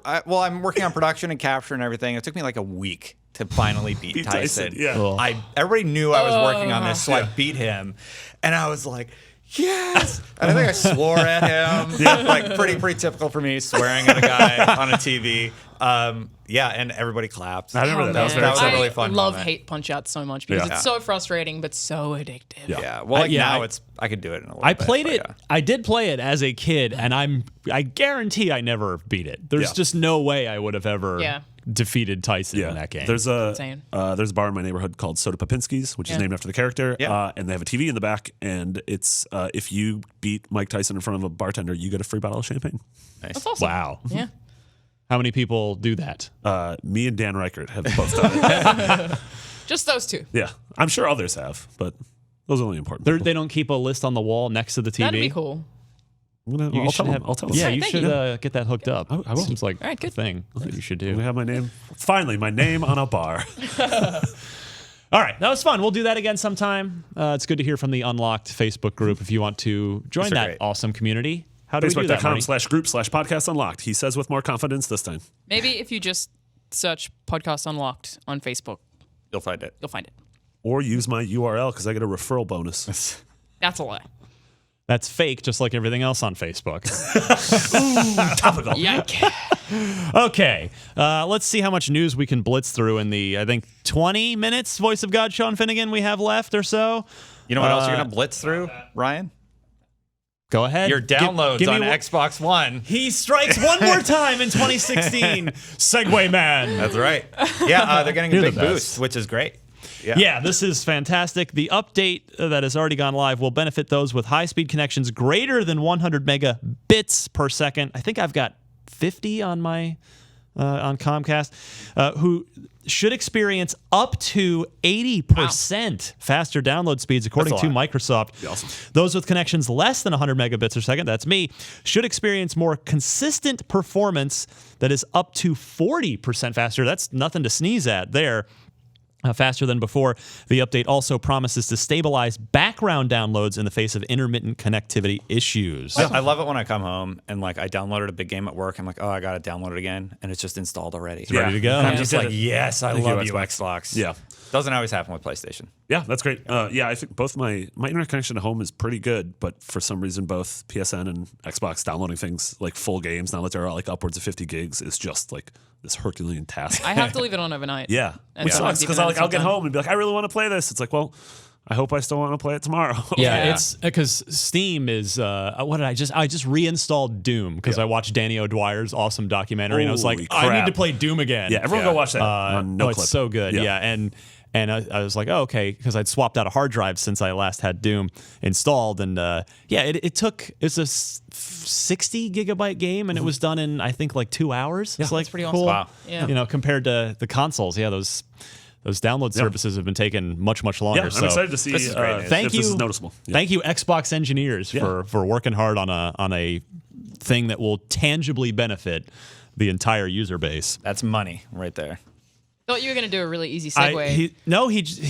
S3: I'm working on production and capture and everything. It took me like a week to finally beat Tyson.
S5: Yeah.
S1: Cool.
S3: Everybody knew I was working on this, so I beat him, and I was like, yes. And I think I swore at him. Like pretty typical for me, swearing at a guy on a TV. And everybody clapped.
S5: I remember that. That was
S2: man.
S5: very
S3: That was a
S5: exciting.
S3: really fun
S2: I love
S3: moment.
S2: hate Punch Out so much because
S5: Yeah.
S2: it's so frustrating but so addictive.
S5: Yeah.
S3: Well, like
S1: Yeah,
S3: now
S1: I-
S3: I could do it in a little
S1: I
S3: bit.
S1: played
S3: but
S1: it.
S3: yeah.
S1: I did play it as a kid, and I guarantee I never beat it. There's
S5: Yeah.
S1: just no way I would have ever
S2: Yeah.
S1: defeated Tyson in that game.
S5: There's a
S2: Insane.
S5: there's a bar in my neighborhood called Soda Popinski's, which is
S2: Yeah.
S5: named after the character.
S3: Yeah.
S5: And they have a TV in the back, and it's if you beat Mike Tyson in front of a bartender, you get a free bottle of champagne.
S2: That's awesome.
S1: Wow.
S2: Yeah.
S1: How many people do that?
S5: Me and Dan Reichert have both done it.
S2: Just those two.
S5: Yeah, I'm sure others have, but those are only important.
S1: They
S5: people.
S1: don't keep a list on the wall next to the TV.
S2: That'd be cool.
S5: I'll tell them. I'll tell them.
S1: Yeah,
S2: Right,
S1: you
S2: thank
S1: should
S2: you.
S1: get that hooked up.
S5: I will.
S1: Seems like
S2: All right,
S1: a
S2: good.
S1: thing that you should
S5: We
S1: do.
S5: have my name. Finally, my name on a bar.
S1: All right, that was fun. We'll do that again sometime. It's good to hear from the Unlocked Facebook group. If you want to join
S3: Those are
S1: that
S3: great.
S1: awesome community, how do we do that, Marty?
S5: Facebook.com/group/podcast unlocked. He says with more confidence this time.
S2: Maybe if you just search Podcast Unlocked on Facebook,
S3: You'll find it.
S2: you'll find it.
S5: Or use my URL because I get a referral bonus.
S2: That's a lie.
S1: That's fake, just like everything else on Facebook.
S5: Topical.
S2: Yike.
S1: Okay, let's see how much news we can blitz through in the, I think, 20 minutes, Voice of God, Sean Finnegan, we have left or so.
S3: You know what else you're gonna blitz through, Ryan?
S1: Go ahead.
S3: Your downloads
S1: give me
S3: on
S1: one-
S3: Xbox One.
S1: He strikes one more time in 2016. Segway Man.
S3: That's right. Yeah, they're getting a
S1: You're the
S3: big
S1: best.
S3: boost, which is great.
S1: Yeah, this is fantastic. The update that has already gone live will benefit those with high-speed connections greater than 100 megabits per second. I think I've got 50 on my on Comcast, who should experience up to 80% faster download speeds, according
S3: That's
S1: to
S3: a lot.
S1: Microsoft.
S5: Awesome.
S1: Those with connections less than 100 megabits per second, that's me, should experience more consistent performance that is up to 40% faster. That's nothing to sneeze at there. Faster than before. The update also promises to stabilize background downloads in the face of intermittent connectivity issues.
S3: I love it when I come home and like I downloaded a big game at work. I'm like, oh, I gotta download it again, and it's just installed already.
S1: Ready to go.
S3: And I'm
S5: Yeah.
S3: just
S5: Did
S3: like,
S5: it.
S3: yes, I
S5: Thank
S3: love
S5: you,
S3: you,
S5: Xbox.
S3: Xbox.
S5: Yeah.
S3: Doesn't always happen with PlayStation.
S5: Yeah, that's great. Yeah, I think both my internet connection at home is pretty good, but for some reason, both PSN and Xbox downloading things like full games now that they're like upwards of 50 gigs is just like this Herculean task.
S2: I have to leave it on overnight.
S5: Yeah,
S2: And
S5: which
S2: sometimes
S5: sucks
S2: even
S5: because
S2: then
S5: I'll
S2: it's
S5: get
S2: not done.
S5: home and be like, I really want to play this. It's like, well, I hope I still want to play it tomorrow.
S1: Yeah,
S2: Yeah.
S1: it's because Steam is. What did I just reinstalled Doom because I watched Danny O'Dwyer's awesome documentary and I was like,
S5: Holy
S1: I need
S5: crap.
S1: to play Doom again.
S5: Yeah, everyone go watch that. on
S1: No,
S5: no
S1: it's
S5: clip.
S1: so good. Yeah, and I was like, oh, okay, because I'd swapped out a hard drive since I last had Doom installed, and it's a 60 gigabyte game, and it was done in I think like 2 hours. It's like
S2: That's pretty
S1: cool.
S2: awesome. Wow. Yeah.
S1: You know, compared to the consoles, those download services have been taking much longer.
S5: Yeah, I'm
S1: so
S5: excited to see
S3: This is great news.
S1: thank
S5: if
S1: you.
S5: this is noticeable. Yeah.
S1: Thank you, Xbox engineers, for working hard on a thing that will tangibly benefit the entire user base.
S3: That's money right there.
S2: Thought you were going to do a really easy segue.
S1: It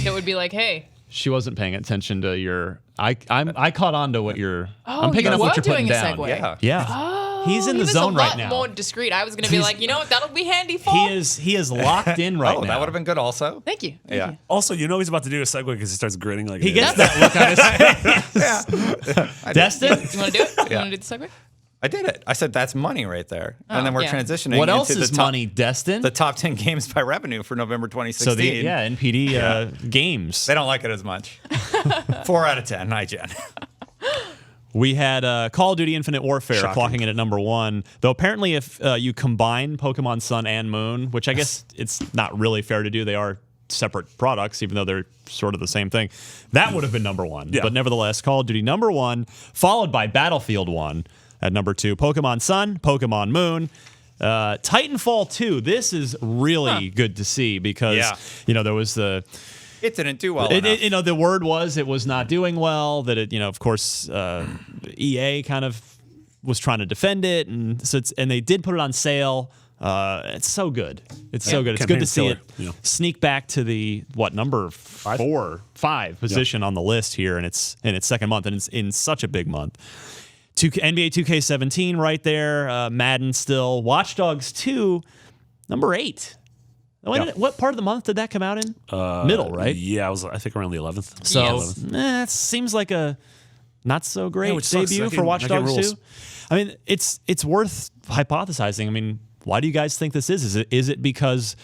S2: It would be like, hey,
S1: she wasn't paying attention to your. I caught on to what you're. I'm picking
S2: you
S1: up what
S2: were
S1: you're putting
S2: doing a
S1: down.
S2: segue.
S3: Yeah.
S1: Yeah. He's in
S2: he
S1: the
S2: was
S1: zone
S2: a lot
S1: right now.
S2: more discreet. I was going to be like, you know what, that'll be handy for.
S1: He is locked in right
S3: Oh,
S1: now.
S3: that would have been good also.
S2: Thank you. Thank
S3: Yeah.
S2: you.
S5: Also, you know he's about to do a segue because he starts grinning like
S1: He
S5: an
S1: gets
S5: idiot.
S1: that look on his face. Destin,
S2: You want to do it? You want to do the segue?
S3: I did it. I said that's money right there. And then we're transitioning
S1: What else
S3: into
S1: is
S3: the top,
S1: money, Destin?
S3: the top 10 games by revenue for November 2016.
S1: So NPD games.
S3: They don't like it as much. 4 out of 10. Hi, Jen.
S1: We had Call of Duty Infinite Warfare clocking in at number 1. Though apparently if you combine Pokemon Sun and Moon, which I guess it's not really fair to do, they are separate products, even though they're sort of the same thing. That would have been number 1.
S5: Yeah.
S1: But nevertheless, Call of Duty number 1, followed by Battlefield 1 at number 2. Pokemon Sun, Pokemon Moon. Titanfall 2. This is really good to see because, there was the...
S3: It didn't do well enough.
S1: The word was it was not doing well, that it, of course, EA kind of was trying to defend it. And so and they did put it on sale. It's so good. It's so good. It's good to see it sneak back to the number 5 position on the list here in its second month, and it's in such a big month. NBA 2K17 right there. Madden still. Watch Dogs 2, number 8. What part of the month did that come out in? Middle, right?
S5: Yeah, I think around the 11th.
S1: So it seems like a not so great debut for Watch
S5: Again,
S1: Dogs
S5: rules.
S1: 2. I mean, it's worth hypothesizing. I mean, why do you guys think this is? Is it because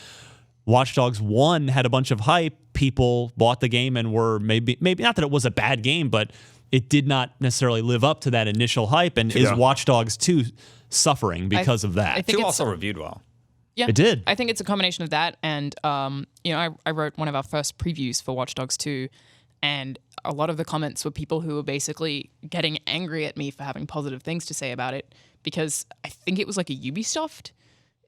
S1: Watch Dogs 1 had a bunch of hype, people bought the game and were maybe not that it was a bad game, but it did not necessarily live up to that initial hype, and is Watch Dogs 2 suffering because of that?
S2: I think
S3: 2
S2: it's
S3: also reviewed well.
S2: Yeah,
S1: it did.
S2: I think it's a combination of that, and I wrote one of our first previews for Watch Dogs 2, and a lot of the comments were people who were basically getting angry at me for having positive things to say about it, because I think it was like a Ubisoft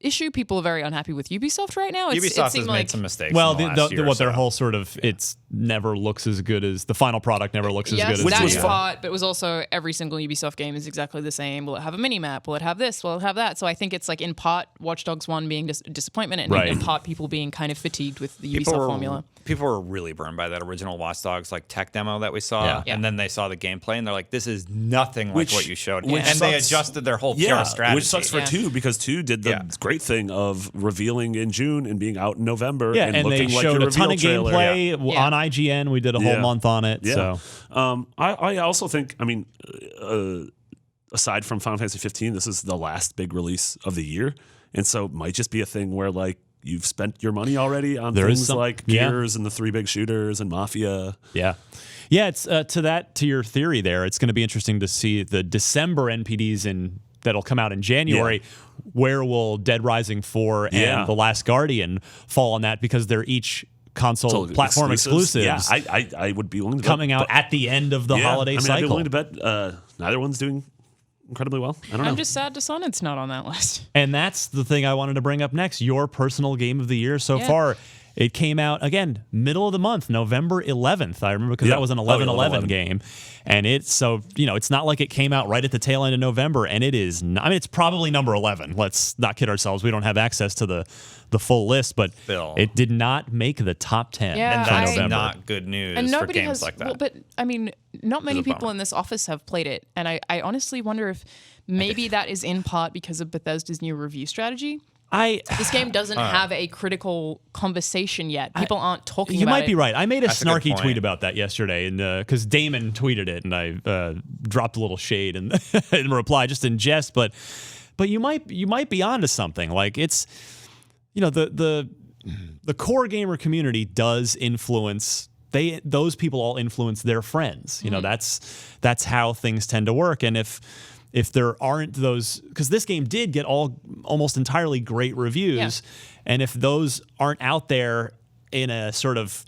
S2: issue. People are very unhappy with Ubisoft right now.
S3: Ubisoft has made some mistakes.
S1: Well,
S3: in the last year or
S1: their
S3: so.
S1: whole sort of it's never looks as good as the final product. Never looks as good as
S2: that
S1: the
S2: was part, but it was also every single Ubisoft game is exactly the same. Will it have a mini map? Will it have this? Will it have that? So I think it's like in part Watch Dogs 1 being a disappointment, and in part people being kind of fatigued with the Ubisoft formula.
S3: People were really burned by that original Watch Dogs tech demo that we saw, and then they saw the gameplay and they're like, "This is nothing like what you showed." And they adjusted their whole PR strategy.
S5: Which sucks for 2 because 2 did the great thing of revealing in June and being out in November.
S1: Yeah,
S5: and
S1: they
S5: looking like
S1: showed
S5: your
S1: a ton of
S5: reveal trailer.
S1: gameplay on IGN. We did a whole month on it.
S5: Yeah.
S1: So
S5: I also think, aside from Final Fantasy 15, this is the last big release of the year, and so it might just be a thing where like you've spent your money already on things like Gears and the 3 big shooters and Mafia.
S1: Yeah. It's to your theory there. It's going to be interesting to see the December NPDs that'll come out in January.
S5: Yeah.
S1: Where will Dead Rising 4 and The Last Guardian fall on that, because they're each console platform exclusives.
S5: Yeah, I would be willing to
S1: coming out at the end of the holiday cycle.
S5: I'd be willing to bet neither one's doing incredibly well. I don't know.
S2: I'm just sad Dishonoured's not on that list.
S1: And that's the thing I wanted to bring up next. Your personal game of the year so far. It came out, again, middle of the month, November 11th. I remember because that was an 11/11 game. And it's not like it came out right at the tail end of November. And it is, it's probably number 11. Let's not kid ourselves. We don't have access to the full list, but it did not make the top 10.
S2: Yeah,
S3: and that's not good news for games like that.
S2: Well, but I mean, not many people in this office have played it. And I honestly wonder if maybe that is in part because of Bethesda's new review strategy. This game doesn't have a critical conversation yet. People aren't talking about it.
S1: You might be right. I made a snarky tweet about that yesterday, and because Damon tweeted it, and I dropped a little shade in reply, just in jest. But you might be onto something. Like it's, the core gamer community does influence. Those people all influence their friends. That's how things tend to work. And if there aren't those, because this game did get almost entirely great reviews, and if those aren't out there in a sort of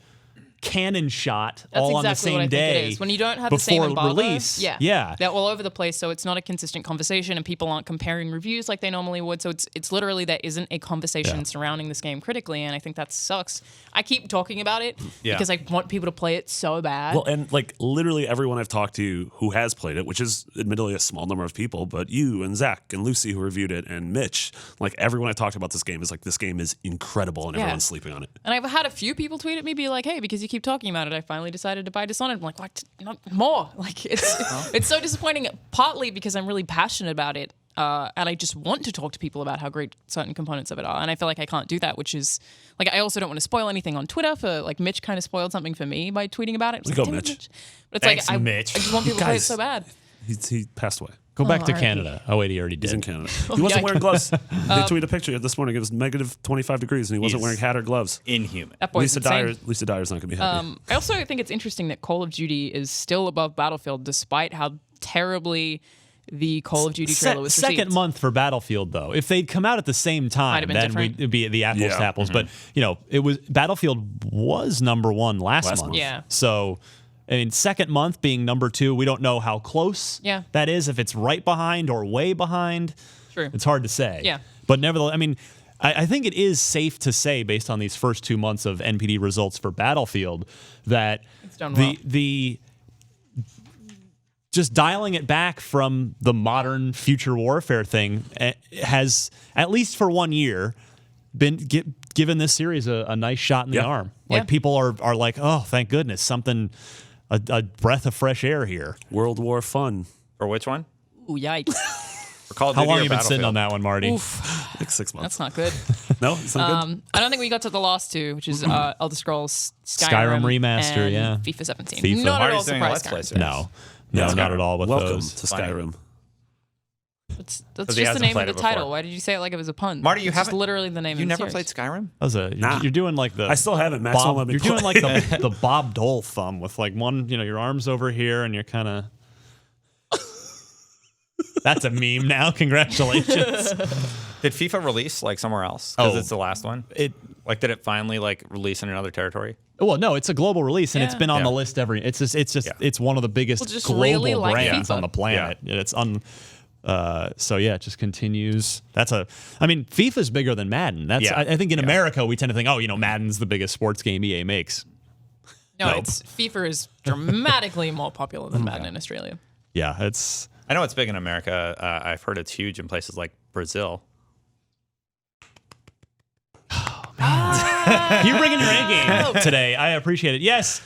S1: cannon shot all on the same day
S2: when you don't have the same
S1: before
S2: embargo,
S1: release,
S2: they're all over the place, so it's not a consistent conversation, and people aren't comparing reviews like they normally would. So it's literally there isn't a conversation surrounding this game critically, and I think that sucks. I keep talking about it because I want people to play it so bad.
S5: Well, and like literally everyone I've talked to who has played it, which is admittedly a small number of people, but you and Zach and Lucy who reviewed it and Mitch, like everyone I talked about this game is like, this game is incredible and everyone's sleeping on it.
S2: And I've had a few people tweet at me, be like, hey, because you keep talking about it, I finally decided to buy Dishonored. I'm like, what? Not more. Like it's so disappointing, partly because I'm really passionate about it. And I just want to talk to people about how great certain components of it are. And I feel like I can't do that, which is, like, I also don't want to spoil anything on Twitter for, like, Mitch kind of spoiled something for me by tweeting about it.
S5: Go, Mitch.
S2: But it's
S3: Thanks,
S2: like,
S3: Mitch.
S2: I just want people to play it so bad.
S5: He passed away.
S1: Go back to
S2: RIP.
S1: Canada. Oh, wait, he already
S5: He's in
S1: did.
S5: Canada. He wasn't wearing gloves. They tweeted a picture this morning. It was negative 25 degrees, and he wasn't
S3: He's
S5: wearing hat or gloves.
S3: Inhuman.
S2: That boy's insane.
S5: Lisa Dyer's not going to be happy.
S2: I also think it's interesting that Call of Duty is still above Battlefield, despite how terribly the Call of Duty trailer was received.
S1: Second month for Battlefield, though. If they'd come out at the same time,
S2: have been
S1: then
S2: different.
S1: it'd be the apples
S5: Yeah.
S1: to apples. But it was Battlefield was number one last month.
S2: Yeah.
S1: So, I mean, second month being number 2, we don't know how close that is. If it's right behind or way behind,
S2: True.
S1: it's hard to say.
S2: Yeah.
S1: But nevertheless, I mean, I think it is safe to say, based on these first 2 months of NPD results for Battlefield, that
S2: It's done well.
S1: the just dialing it back from the modern future warfare thing has, at least for 1 year, been given this series a nice shot in the arm. Like
S2: Yeah.
S1: people are like, oh, thank goodness, something, a breath of fresh air here.
S5: World War fun.
S3: For which one?
S2: Ooh, yikes.
S3: For Call of
S1: How
S3: Duty
S1: long
S3: or
S1: have you been sitting
S3: Battlefield?
S1: on that one, Marty?
S2: Oof,
S5: Like 6 months.
S2: that's not good.
S5: No, it's not good.
S2: I don't think we got to the last two, which is Elder Scrolls
S1: Skyrim Remaster,
S2: and
S1: yeah.
S2: FIFA 17.
S1: FIFA.
S2: Not at all
S3: Marty's doing a
S2: surprised.
S3: Let's Play
S2: Skyrim.
S3: series.
S1: No,
S5: Yeah.
S1: not at all with
S5: Welcome
S1: those.
S5: to
S3: Funny.
S5: Skyrim.
S2: That's
S3: he
S2: just the
S3: hasn't
S2: name of
S3: played
S2: the
S3: it before.
S2: title. Why did you say it like it was a pun?
S3: Marty, you
S2: It's just
S3: haven't-
S2: literally the name
S3: You
S2: of the
S3: never
S2: series.
S3: played Skyrim?
S1: That was you're doing like the
S5: I still haven't. Max won't let
S1: Bob,
S5: me
S1: you're
S5: play.
S1: doing like the Bob Dole thumb with like one, your arms over here and you're kind of. That's a meme now. Congratulations.
S3: Did FIFA release like somewhere else? Because
S1: Oh.
S3: it's the last one.
S1: It
S3: Did it finally like release in another territory?
S1: well, no, it's a global release and it's
S2: Yeah.
S1: been on
S3: Yeah.
S1: the list it's it's one of the biggest
S2: Well, just
S1: global
S2: really like
S1: brands
S2: FIFA.
S1: on the planet. It's so yeah, it just continues. I mean, FIFA's bigger than Madden. That's
S3: Yeah.
S1: I think in America we tend to think, Madden's the biggest sports game EA makes.
S2: No,
S1: Nope.
S2: it's FIFA is dramatically more popular than Madden in Australia.
S1: Yeah, it's
S3: I know it's big in America. I've heard it's huge in places like Brazil.
S1: you're bringing your A game today. I appreciate it. Yes,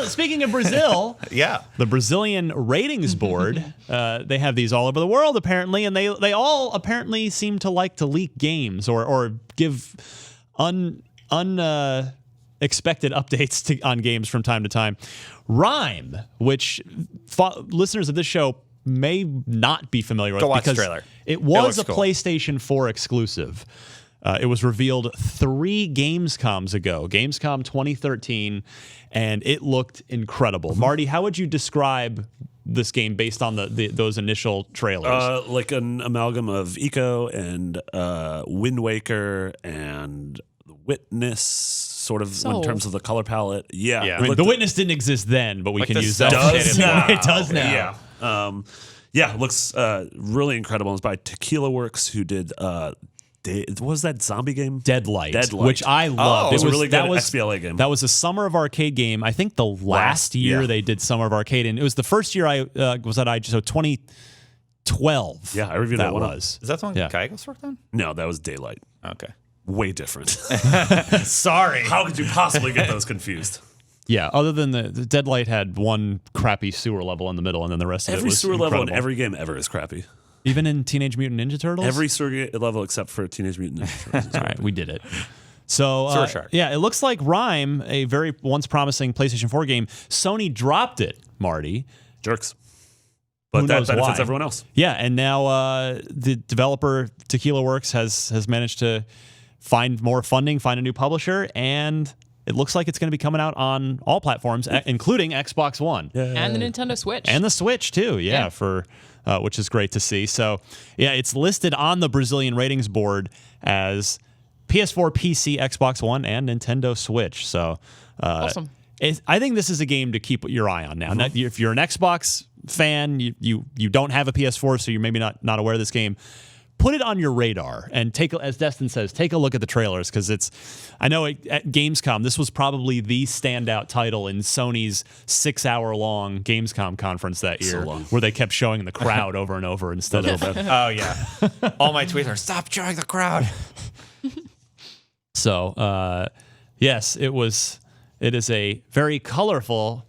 S1: speaking of Brazil,
S3: Yeah.
S1: the Brazilian ratings board, they have these all over the world apparently, and they all apparently seem to like to leak games or give expected updates on games from time to time. Rime, which listeners of this show may not be familiar with
S3: Go watch the
S1: because
S3: trailer.
S1: it was a
S3: looks cool.
S1: PlayStation 4 exclusive. It was revealed 3 Gamescoms ago, Gamescom 2013, and it looked incredible. Marty, how would you describe this game based on those initial trailers?
S5: Like an amalgam of Eco and Wind Waker and The Witness, sort of in
S2: Sold.
S5: terms of the color palette. Yeah.
S3: Yeah.
S1: I mean,
S5: Looked-
S1: The Witness didn't exist then, but we
S3: Like
S1: can
S3: the
S1: use that.
S3: cel-shaded
S5: now.
S1: It does now.
S5: Yeah. Yeah, it looks really incredible. It's by Tequila Works, who did what was that zombie game?
S1: Deadlight,
S5: Deadlight.
S1: which I loved.
S5: it was a really good XBLA game.
S1: That was a Summer of Arcade game. I think the last year
S5: yeah.
S1: they did Summer of Arcade, and it was the first year I was at IG. So 2012.
S5: Yeah, I reviewed
S1: that
S5: that one.
S1: was.
S3: Is that the one
S1: Yeah.
S3: Kaios worked on?
S5: No, that was Daylight.
S3: Okay.
S5: Way different.
S1: Sorry.
S5: How could you possibly get those confused?
S1: Yeah, other than the Deadlight had one crappy sewer level in the middle, and then the rest of it
S5: Every
S1: was
S5: sewer level in
S1: incredible.
S5: every game ever is crappy.
S1: Even in Teenage Mutant Ninja Turtles.
S5: Every sewer level except for Teenage Mutant Ninja Turtles.
S1: All right, we did it. So
S3: Sewer Shark.
S1: yeah, it looks like Rime, a very once promising PlayStation 4 game, Sony dropped it, Marty.
S5: Jerks.
S1: Who
S5: But that
S1: knows
S5: benefits
S1: why?
S5: everyone else.
S1: Yeah, and now the developer Tequila Works has managed to find more funding, find a new publisher, and it looks like it's going to be coming out on all platforms, including Xbox One
S2: And the Nintendo Switch.
S1: and the Switch too. Yeah,
S2: Yeah.
S1: for which is great to see. So yeah, it's listed on the Brazilian ratings board as PS4, PC, Xbox One, and Nintendo Switch. So
S2: Awesome.
S1: I think this is a game to keep your eye on now. Now, if you're an Xbox fan, you don't have a PS4, so you're maybe not aware of this game. Put it on your radar and as Destin says, take a look at the trailers because I know at Gamescom, this was probably the standout title in Sony's 6-hour-long Gamescom conference that year,
S5: long.
S1: where they kept showing the crowd over and over instead of.
S3: Oh yeah. All my tweets are stop showing the crowd.
S1: So yes, it is a very colorful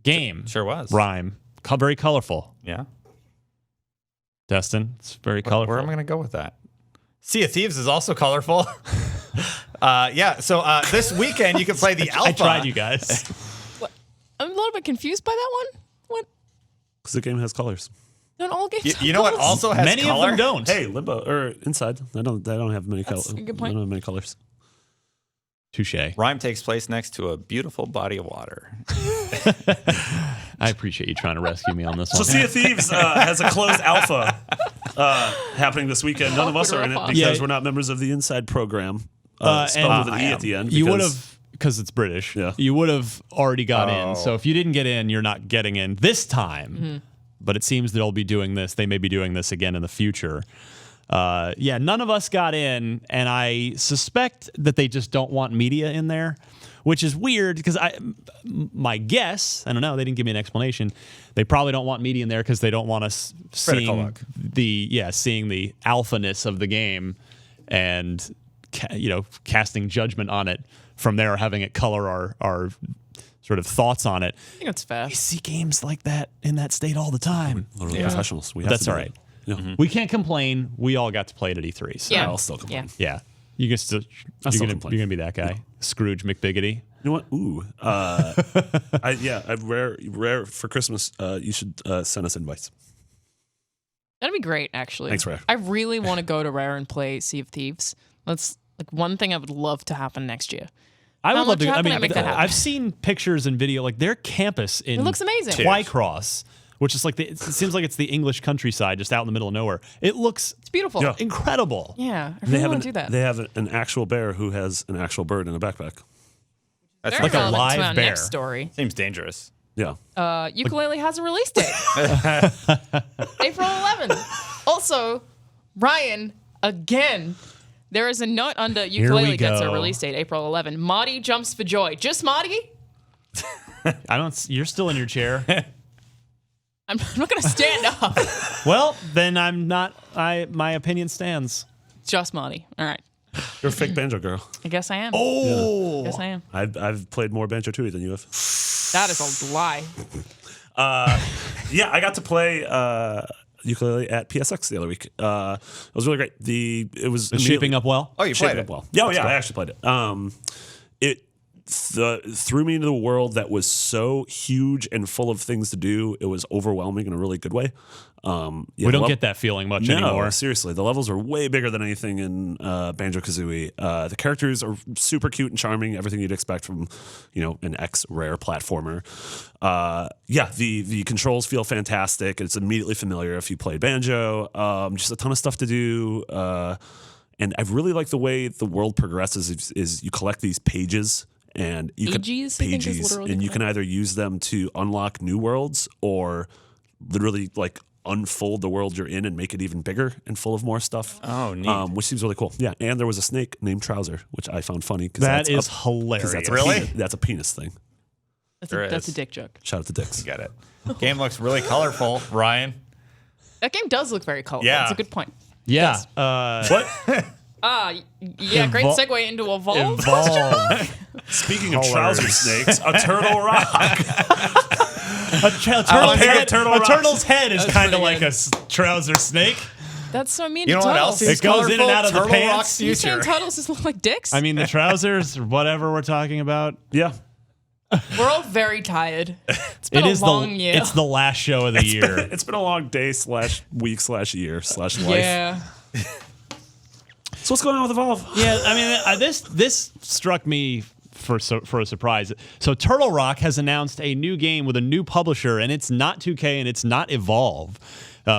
S1: game.
S3: Sure was.
S1: Rime, very colorful.
S3: Yeah.
S1: Destin, it's very colorful.
S3: Where am I going to go with that? Sea of Thieves is also colorful. Yeah. So this weekend you can play the alpha.
S1: I tried, you guys.
S2: I'm a little bit confused by that one. What?
S5: Because the game has colors.
S2: Don't all games
S3: You know what also has
S1: Many
S3: color?
S1: of them don't.
S5: Hey, Limbo or Inside. I don't have many colors.
S2: a good point.
S5: I don't have many colors.
S1: Touche.
S3: Rime takes place next to a beautiful body of water.
S1: I appreciate you trying to rescue me on this
S5: So
S1: one.
S5: Sea of Thieves has a closed alpha happening this weekend. None of us are in it
S2: Awkward
S5: because
S1: Yeah.
S5: we're not members of the Inside program.
S1: And
S5: Spelled with an
S3: I
S5: E
S3: am.
S5: at the end.
S1: You would
S5: because-
S1: have, because it's British,
S5: Yeah.
S1: you would have already got in. So
S3: Oh.
S1: if you didn't get in, you're not getting in this time.
S2: Mm-hmm.
S1: But it seems they'll be doing this. They may be doing this again in the future. Yeah, none of us got in, and I suspect that they just don't want media in there, which is weird because my guess, I don't know, they didn't give me an explanation. They probably don't want media in there because they don't want us
S3: Critical
S1: seeing
S3: look.
S1: seeing the alphaness of the game and casting judgment on it from there, having it color our sort of thoughts on it.
S2: I think that's fair.
S1: We see games like that in that state all the time.
S5: Literally professionals. We have
S1: That's
S5: to do
S1: all
S5: it.
S1: right.
S5: Yeah.
S1: We can't complain. We all got to play it at E3. So
S2: Yeah.
S5: I'll still complain.
S1: yeah. You can still,
S5: I'll still
S1: you're
S5: complain.
S1: gonna be that guy, Scrooge McBiggity.
S5: You know what? Ooh. Rare for Christmas. You should send us invites.
S2: That'd be great, actually.
S5: Thanks, Rare.
S2: I really want to go to Rare and play Sea of Thieves. That's like one thing I would love to happen next year.
S1: I
S2: How
S1: would love
S2: much
S1: to. I
S2: can I
S1: mean,
S2: make that happen?
S1: I've seen pictures and video. Like their campus in
S2: It looks amazing.
S1: Twycross, which is like it seems like it's the English countryside, just out in the middle of nowhere. It looks
S2: It's beautiful.
S5: Yeah.
S1: incredible.
S2: Yeah, I
S5: They
S2: really
S5: have
S2: want to do that.
S5: They have an actual bear who has an actual bird in a backpack.
S3: That's
S2: Very
S1: like a
S2: relevant
S1: live
S2: to our
S1: bear.
S2: next story.
S3: seems dangerous.
S5: Yeah.
S2: Yooka-Laylee has a release date. April 11th. Also, Ryan, again, there is a note under
S1: we
S2: Yooka-Laylee gets a
S1: go.
S2: release date, April 11th. Marty jumps for joy. Just Marty?
S1: I don't. You're still in your chair.
S2: I'm not going to stand up.
S1: Well, then I'm not. My opinion stands.
S2: Just Marty. All right.
S5: You're a fake banjo girl.
S2: I guess I am.
S1: Oh,
S2: I guess I am.
S5: I've played more Banjo Tooie than you have.
S2: That is a lie.
S5: Yeah, I got to play Yooka-Laylee at PSX the other week. It was really great. It was
S1: it's shaping up well.
S3: Oh, you
S5: shaping
S3: played
S5: up
S3: it.
S5: well. Yeah, I actually played it. It threw me into the world that was so huge and full of things to do. It was overwhelming in a really good way.
S1: We don't get that feeling much anymore.
S5: Seriously, the levels are way bigger than anything in Banjo-Kazooie. The characters are super cute and charming. Everything you'd expect from, an Rare platformer. The controls feel fantastic. It's immediately familiar if you played Banjo. Just a ton of stuff to do. And I really like the way the world progresses. Is you collect these pages. And you
S2: Pages, I think is literally
S5: and you
S2: correct.
S5: can either use them to unlock new worlds or literally like unfold the world you're in and make it even bigger and full of more stuff.
S3: Oh, neat.
S5: Which seems really cool. Yeah, and there was a snake named Trouser, which I found funny because
S1: That is hilarious.
S5: That's a penis thing.
S2: That's a
S3: is.
S2: dick joke.
S5: Shout out to dicks.
S3: Get it. Game looks really colorful, Ryan.
S2: That game does look very colorful.
S3: Yeah.
S2: That's a good point.
S1: Yeah.
S5: What?
S2: Yeah, great segue into Evolve.
S1: Evolve.
S5: Speaking of
S1: Hilarious.
S5: trouser snakes, a turtle rock.
S1: A turtle's head is kind of
S2: pretty
S1: like
S2: good.
S1: a trouser snake.
S2: That's so mean
S3: You
S2: to
S3: know what
S2: turtles.
S3: else?
S1: It goes in and out of the
S3: Turtle
S1: pants.
S3: Rock's
S2: You saying
S3: future.
S2: turtles just look like dicks?
S1: I mean, the trousers, whatever we're talking about.
S5: Yeah.
S2: We're all very tired. It's been
S1: It
S2: a
S1: is
S2: long year.
S1: It's the last show of the year.
S5: It's been a long day / week / year / life.
S2: yeah.
S5: So what's going on with Evolve?
S1: Yeah, I mean, this struck me for a surprise. So Turtle Rock has announced a new game with a new publisher, and it's not 2K and it's not Evolve.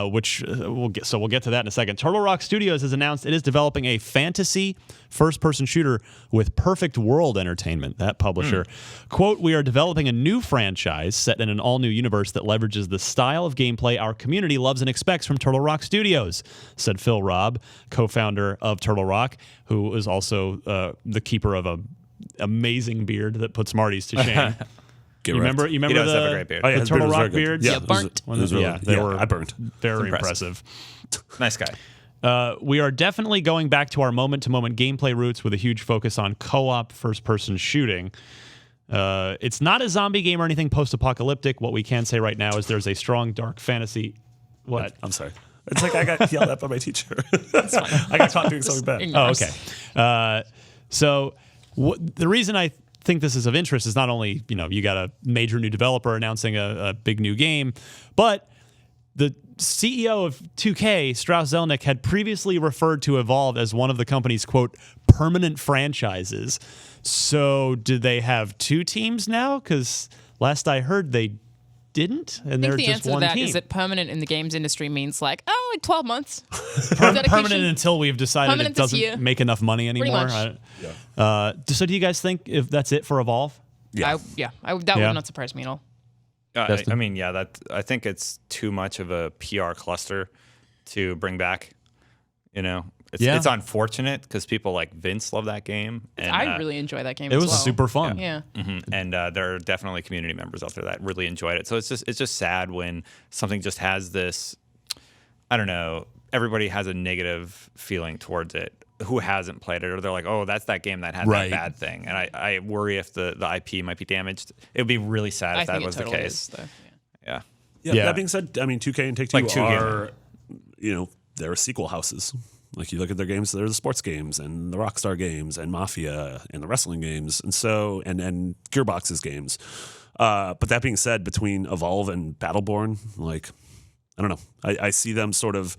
S1: Which we'll get to that in a second. Turtle Rock Studios has announced it is developing a fantasy first-person shooter with Perfect World Entertainment. That publisher, quote, "We are developing a new franchise set in an all-new universe that leverages the style of gameplay our community loves and expects from Turtle Rock Studios," said Phil Robb, co-founder of Turtle Rock, who is also the keeper of a amazing beard that puts Marty's to shame. You remember
S3: He does have a
S1: the,
S3: great beard.
S5: Oh, yeah,
S1: the
S5: his beard
S1: Turtle
S5: was very
S1: Rock
S5: good.
S1: beards?
S5: Yeah,
S2: You burnt.
S5: It was really,
S1: Yeah, they were
S5: I burned.
S1: Very
S3: impressive.
S1: impressive.
S3: Nice guy.
S1: We are definitely going back to our moment-to-moment gameplay roots with a huge focus on co-op first-person shooting. It's not a zombie game or anything post-apocalyptic. What we can say right now is there's a strong dark fantasy. What?
S5: I'm sorry. It's like I got yelled at by my teacher. I got caught doing something bad.
S1: Oh, okay. So the reason I think this is of interest is not only, you got a major new developer announcing a big new game, but the CEO of 2K, Strauss Zelnick, had previously referred to Evolve as one of the company's, quote, permanent franchises. So do they have two teams now? Because last I heard they didn't, and
S2: I
S1: they're
S2: think the
S1: just
S2: answer to
S1: one
S2: that
S1: team.
S2: is that permanent in the games industry means like 12 months.
S1: Permanent until we've decided
S2: Permanent
S1: it
S2: this year.
S1: doesn't make enough money anymore.
S2: much.
S1: So do you guys think if that's it for Evolve?
S5: Yeah.
S2: That would not surprise me at all.
S3: I mean, yeah, I think it's too much of a PR cluster to bring back. You know, it's unfortunate because people like Vince love that game. And,
S2: I really enjoy that game.
S1: It
S2: as
S1: was
S2: well.
S1: super fun.
S2: Yeah.
S3: and there are definitely community members out there that really enjoyed it. So it's just sad when something just has this. I don't know. Everybody has a negative feeling towards it. Who hasn't played it, or they're like, "Oh, that's that game that had that bad thing," and I worry if the IP might be damaged. It would be really sad if that was the case.
S2: Is, though.
S3: Yeah.
S5: Yeah. That being said, I mean, 2K and Take-Two
S3: Like 2K.
S5: are, they're sequel houses. Like you look at their games, they're the sports games and the Rockstar games and Mafia and the wrestling games, and so and Gearbox's games. But that being said, between Evolve and Battleborn, like I don't know, I see them sort of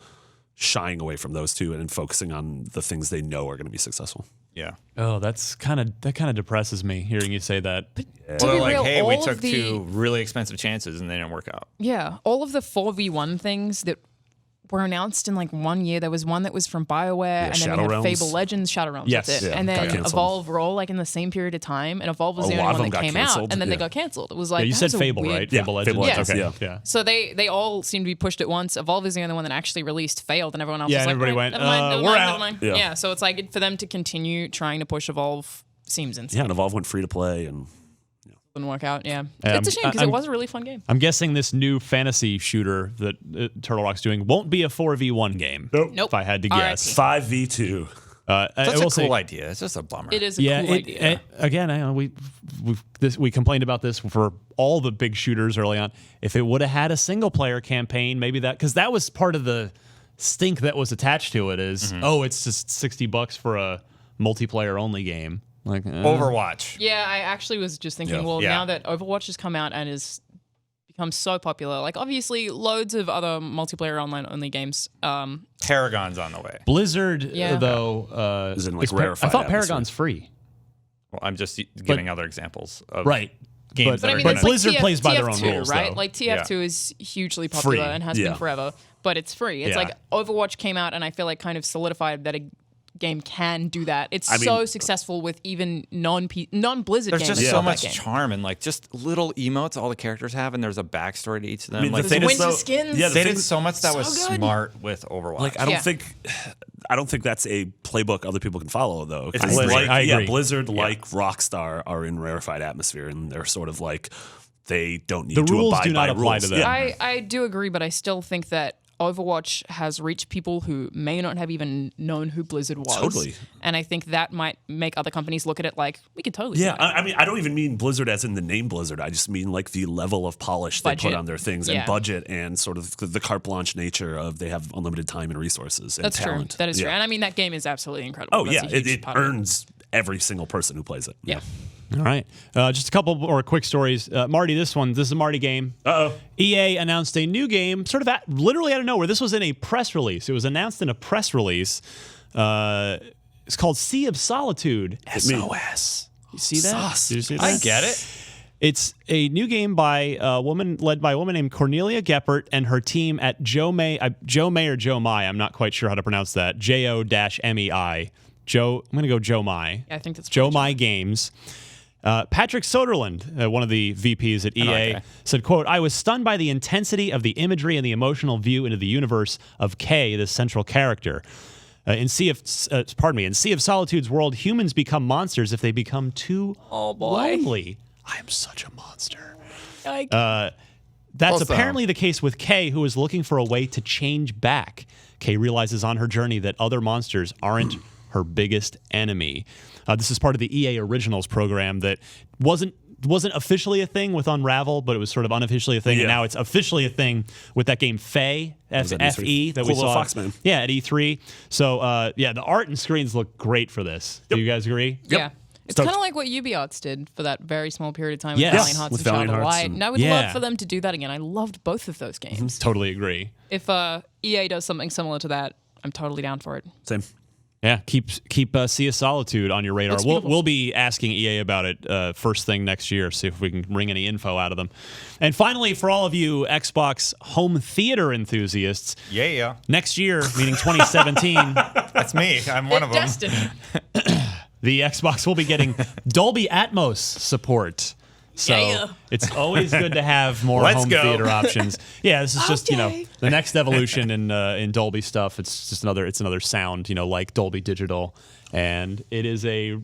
S5: shying away from those two and focusing on the things they know are going to be successful.
S3: Yeah.
S1: Oh, that kind of depresses me hearing you say that.
S2: To
S3: Well,
S2: be
S3: they're like,
S2: real,
S3: hey, we
S2: all
S3: took
S2: of the-
S3: two really expensive chances and they didn't work out.
S2: Yeah, all of the 4v1 things that were announced in like 1 year. There was one that was from BioWare, and then
S5: Shadow
S2: we had
S5: Realms.
S2: Fable Legends, Shadow Realms.
S1: Yes.
S2: That's it.
S5: Yeah,
S2: and
S5: got
S2: then
S5: canceled.
S2: Evolve were all like in the same period of time, and Evolve was
S5: A
S2: the
S5: lot
S2: only
S5: of
S2: one
S5: them
S2: that
S5: got
S2: came out,
S5: canceled,
S2: and then they
S5: yeah.
S2: got canceled. It was like
S1: You
S2: that
S1: said
S2: was a
S1: Fable,
S2: weird-
S1: right?
S5: Yeah,
S1: Fable Legends.
S5: Fable Legends,
S1: Okay.
S5: yeah.
S1: Yeah.
S2: So they all seem to be pushed at once. Evolve is the only one that actually released, failed, and everyone else
S1: Yeah,
S2: was
S1: and
S2: like,
S1: everybody
S2: "Right,
S1: went,
S2: never mind, never
S1: we're
S2: mind,
S1: out."
S2: never mind."
S5: Yeah.
S2: Yeah, so it's like for them to continue trying to push Evolve seems insane.
S5: Yeah, and Evolve went free to play, and
S2: Didn't work out. Yeah,
S1: Yeah,
S2: it's a shame because it
S1: I'm-
S2: was a really fun game.
S1: I'm guessing this new fantasy shooter that Turtle Rock's doing won't be a 4v1 game.
S5: Nope.
S2: Nope.
S1: If I had to
S2: RIP.
S1: guess.
S5: 5v2.
S1: I
S3: That's
S1: will
S3: a
S1: say,
S3: cool idea. It's just a bummer.
S2: It is a
S1: yeah,
S2: cool idea.
S1: again, I know we complained about this for all the big shooters early on. If it would have had a single player campaign, maybe because that was part of the stink that was attached to it. Is it's just $60 for a multiplayer only game. Like
S3: Overwatch.
S2: Yeah, I actually was just thinking,
S5: Yeah.
S2: well,
S3: Yeah.
S2: now that Overwatch has come out and has become so popular, like obviously loads of other multiplayer online only games.
S3: Paragon's on the way.
S1: Blizzard
S2: Yeah.
S1: though
S5: Is in, like,
S1: I
S5: rarefied
S1: thought
S5: atmosphere.
S1: Paragon's free.
S3: Well, I'm just giving other examples of
S1: Right.
S3: games
S2: But
S3: that
S2: I
S3: are
S2: mean,
S3: gonna-
S2: it's like
S1: Blizzard plays by their own
S2: TF2,
S1: rules,
S2: right?
S1: though.
S2: Like TF2 is hugely
S1: Free.
S2: popular and has
S5: Yeah.
S2: been forever, but it's free. It's
S1: Yeah.
S2: like Overwatch came out and I feel like kind of solidified that a game can do that. It's
S5: I mean-
S2: so successful with even non-Blizzard
S3: There's
S2: games.
S3: just
S2: that
S3: so
S2: love that
S3: much
S2: game.
S3: charm and like just little emotes all the characters have, and there's a backstory to each of them.
S5: I mean,
S3: like
S5: the
S3: they
S5: thing
S3: did,
S5: is, though,
S2: skins.
S5: yeah, the
S3: they
S5: thing-
S3: did so much that
S2: so
S3: was
S2: good.
S3: smart with Overwatch.
S5: Like I don't
S2: Yeah.
S5: think that's a playbook other people can follow though.
S3: It's
S5: 'Cause
S3: Blizzard.
S5: like,
S1: I
S5: yeah,
S1: agree.
S5: Blizzard like Rockstar are in rarefied atmosphere, and they're sort of like they don't need
S1: The
S5: to
S1: rules
S5: abide
S1: do not
S5: by
S1: apply
S5: rules.
S1: to them.
S5: Yeah.
S2: I do agree, but I still think that Overwatch has reached people who may not have even known who Blizzard was.
S5: Totally.
S2: And I think that might make other companies look at it like, we could totally do
S5: Yeah,
S2: that.
S5: I mean, I don't even mean Blizzard as in the name Blizzard. I just mean like the level of polish they put
S2: Budget.
S5: on their things
S2: Yeah.
S5: and budget and sort of the carte blanche nature of they have unlimited time and resources and
S2: That's
S5: talent.
S2: true. That is
S5: Yeah.
S2: true. And I mean, that game is absolutely incredible.
S5: Oh
S2: That's
S5: yeah,
S2: a huge
S5: it
S2: part of
S5: earns every single person who plays it.
S2: Yeah.
S1: All right. Just a couple more quick stories. Marty, this is a Marty game.
S5: Uh-oh.
S1: EA announced a new game, sort of literally out of nowhere. This was in a press release. It was announced in a press release. It's called Sea of Solitude. SOS. You see that?
S5: Sauce.
S1: Did you see that?
S3: I get it.
S1: It's a new game by a woman led by a woman named Cornelia Geppert and her team at Joe May or Joe Mai. I'm not quite sure how to pronounce that. JO-MEI. I'm going to go Joe Mai.
S2: Yeah, I think that's
S1: Joe
S2: pretty
S1: Mai Games. Patrick Soderlund, one of the VPs at EA,
S3: okay.
S1: said, quote, "I was stunned by the intensity of the imagery and the emotional view into the universe of Kay, the central character. In Sea of Solitude's world, humans become monsters if they become too lonely. I am such a monster.
S2: Like,
S1: That's
S3: Close to
S1: apparently the case with Kay, who is looking for a way to change back. Kay realizes on her journey that other monsters aren't her biggest enemy. This is part of the EA Originals program that wasn't officially a thing with Unravel, but it was sort of unofficially a thing, and
S5: Yeah.
S1: now it's officially a thing with that game Fae,
S5: was at
S1: F-E,
S5: E3.
S1: that
S5: Cool
S1: we
S5: little
S1: saw.
S5: Foxman.
S1: Yeah, at E3. So, the art and screens look great for this. Do you guys agree?
S2: yeah. It's kind of like what Ubisoft did for that very small period of time
S1: Yes.
S2: with Valiant Hearts
S5: With
S2: and Child
S5: Valiant
S2: of
S5: Hearts
S2: Light.
S5: and-
S2: And I would
S1: Yeah.
S2: love for them to do that again. I loved both of those games.
S1: Totally agree.
S2: If EA does something similar to that, I'm totally down for it.
S5: Same.
S1: Yeah, keep Sea of Solitude on your radar.
S2: Looks
S1: We'll
S2: beautiful.
S1: be asking EA about it first thing next year, see if we can wring any info out of them. And finally, for all of you Xbox home theater enthusiasts,
S3: Yeah.
S1: next year, meaning 2017,
S3: That's me. I'm one of them.
S2: Destiny.
S1: the Xbox will be getting Dolby Atmos support. So
S2: Yeah.
S1: it's always good to have more
S3: Let's
S1: home
S3: go.
S1: theater options. Yeah, this is just
S2: Okay.
S1: the next evolution in Dolby stuff. It's just another sound, like Dolby Digital, and